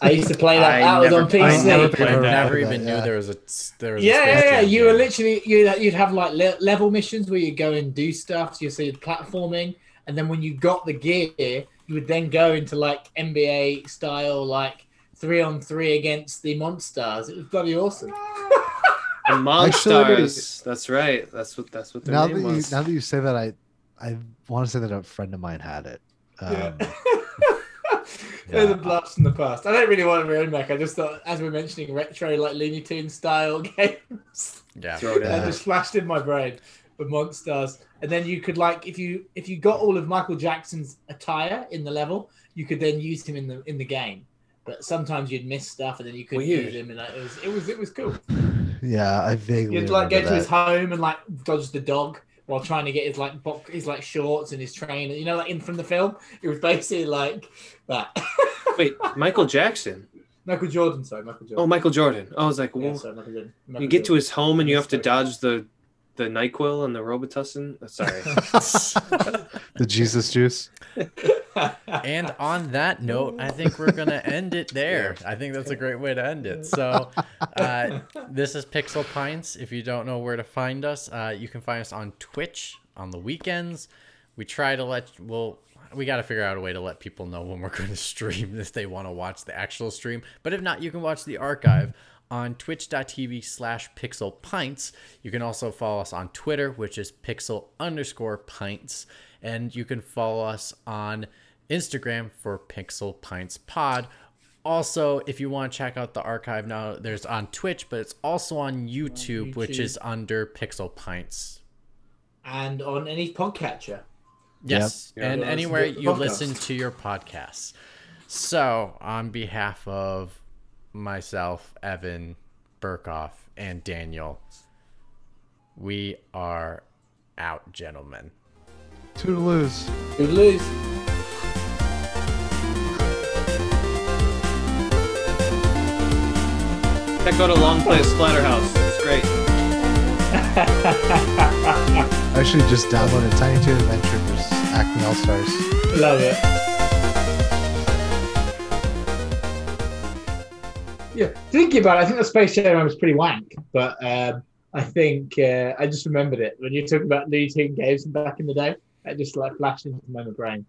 I used to play that. That was on PC. I never even knew there was a Space Jam you were literally you'd have like level missions where you go and do stuff. So you see platforming. And then when you got the gear, you would then go into like NBA style, like 3-on-3 against the Monstars. It was bloody awesome. The Monstars. That's right. That's what their name was. Now that you say that, I want to say that a friend of mine had it. They're the blast from the past. I don't really want to remake. I just thought, as we're mentioning retro, like Looney Tunes style games. Yeah. That just flashed in my brain. with Monstars, and then you could like if you got all of Michael Jackson's attire in the level, you could then use him in the game. But sometimes you'd miss stuff, and then you couldn't use him, and it was cool. Yeah, I vaguely. You'd like go to his home and like dodge the dog while trying to get his shorts and his trainer. You know, like in from the film, it was basically like that. Wait, Michael Jackson. Michael Jordan, sorry, Michael Jordan. Oh, Michael Jordan. I was like, well, yeah, sorry, Michael Jordan. You get to his home and you have to dodge the NyQuil and the Robitussin. Sorry. The Jesus juice. And on that note, I think we're going to end it there. I think that's a great way to end it. So this is Pixel Pints. If you don't know where to find us, you can find us on Twitch on the weekends. We try to we got to figure out a way to let people know when we're going to stream if they want to watch the actual stream. But if not, you can watch the archive on twitch.tv/pixelpints. You can also follow us on Twitter, which is pixel_pints. And you can follow us on Instagram for Pixel Pints Pod. Also, if you want to check out the archive now, there's on Twitch, but it's also on YouTube, which is under Pixel Pints. And on any podcatcher. Yes, yep. And anywhere you listen to your podcasts. So, on behalf of myself, Evan, Burkoff, and Daniel, we are out, gentlemen. Toodaloos. Toodaloos. Check out a long play of Splatterhouse. It's great. I actually just downloaded Tiny Toon Adventure vs. Acme All-Stars. Love it. Yeah, thinking about it, I think the Space Jam was pretty wank, but I think I just remembered it when you talked about Looney Tunes games back in the day. It just like flashed into my brain.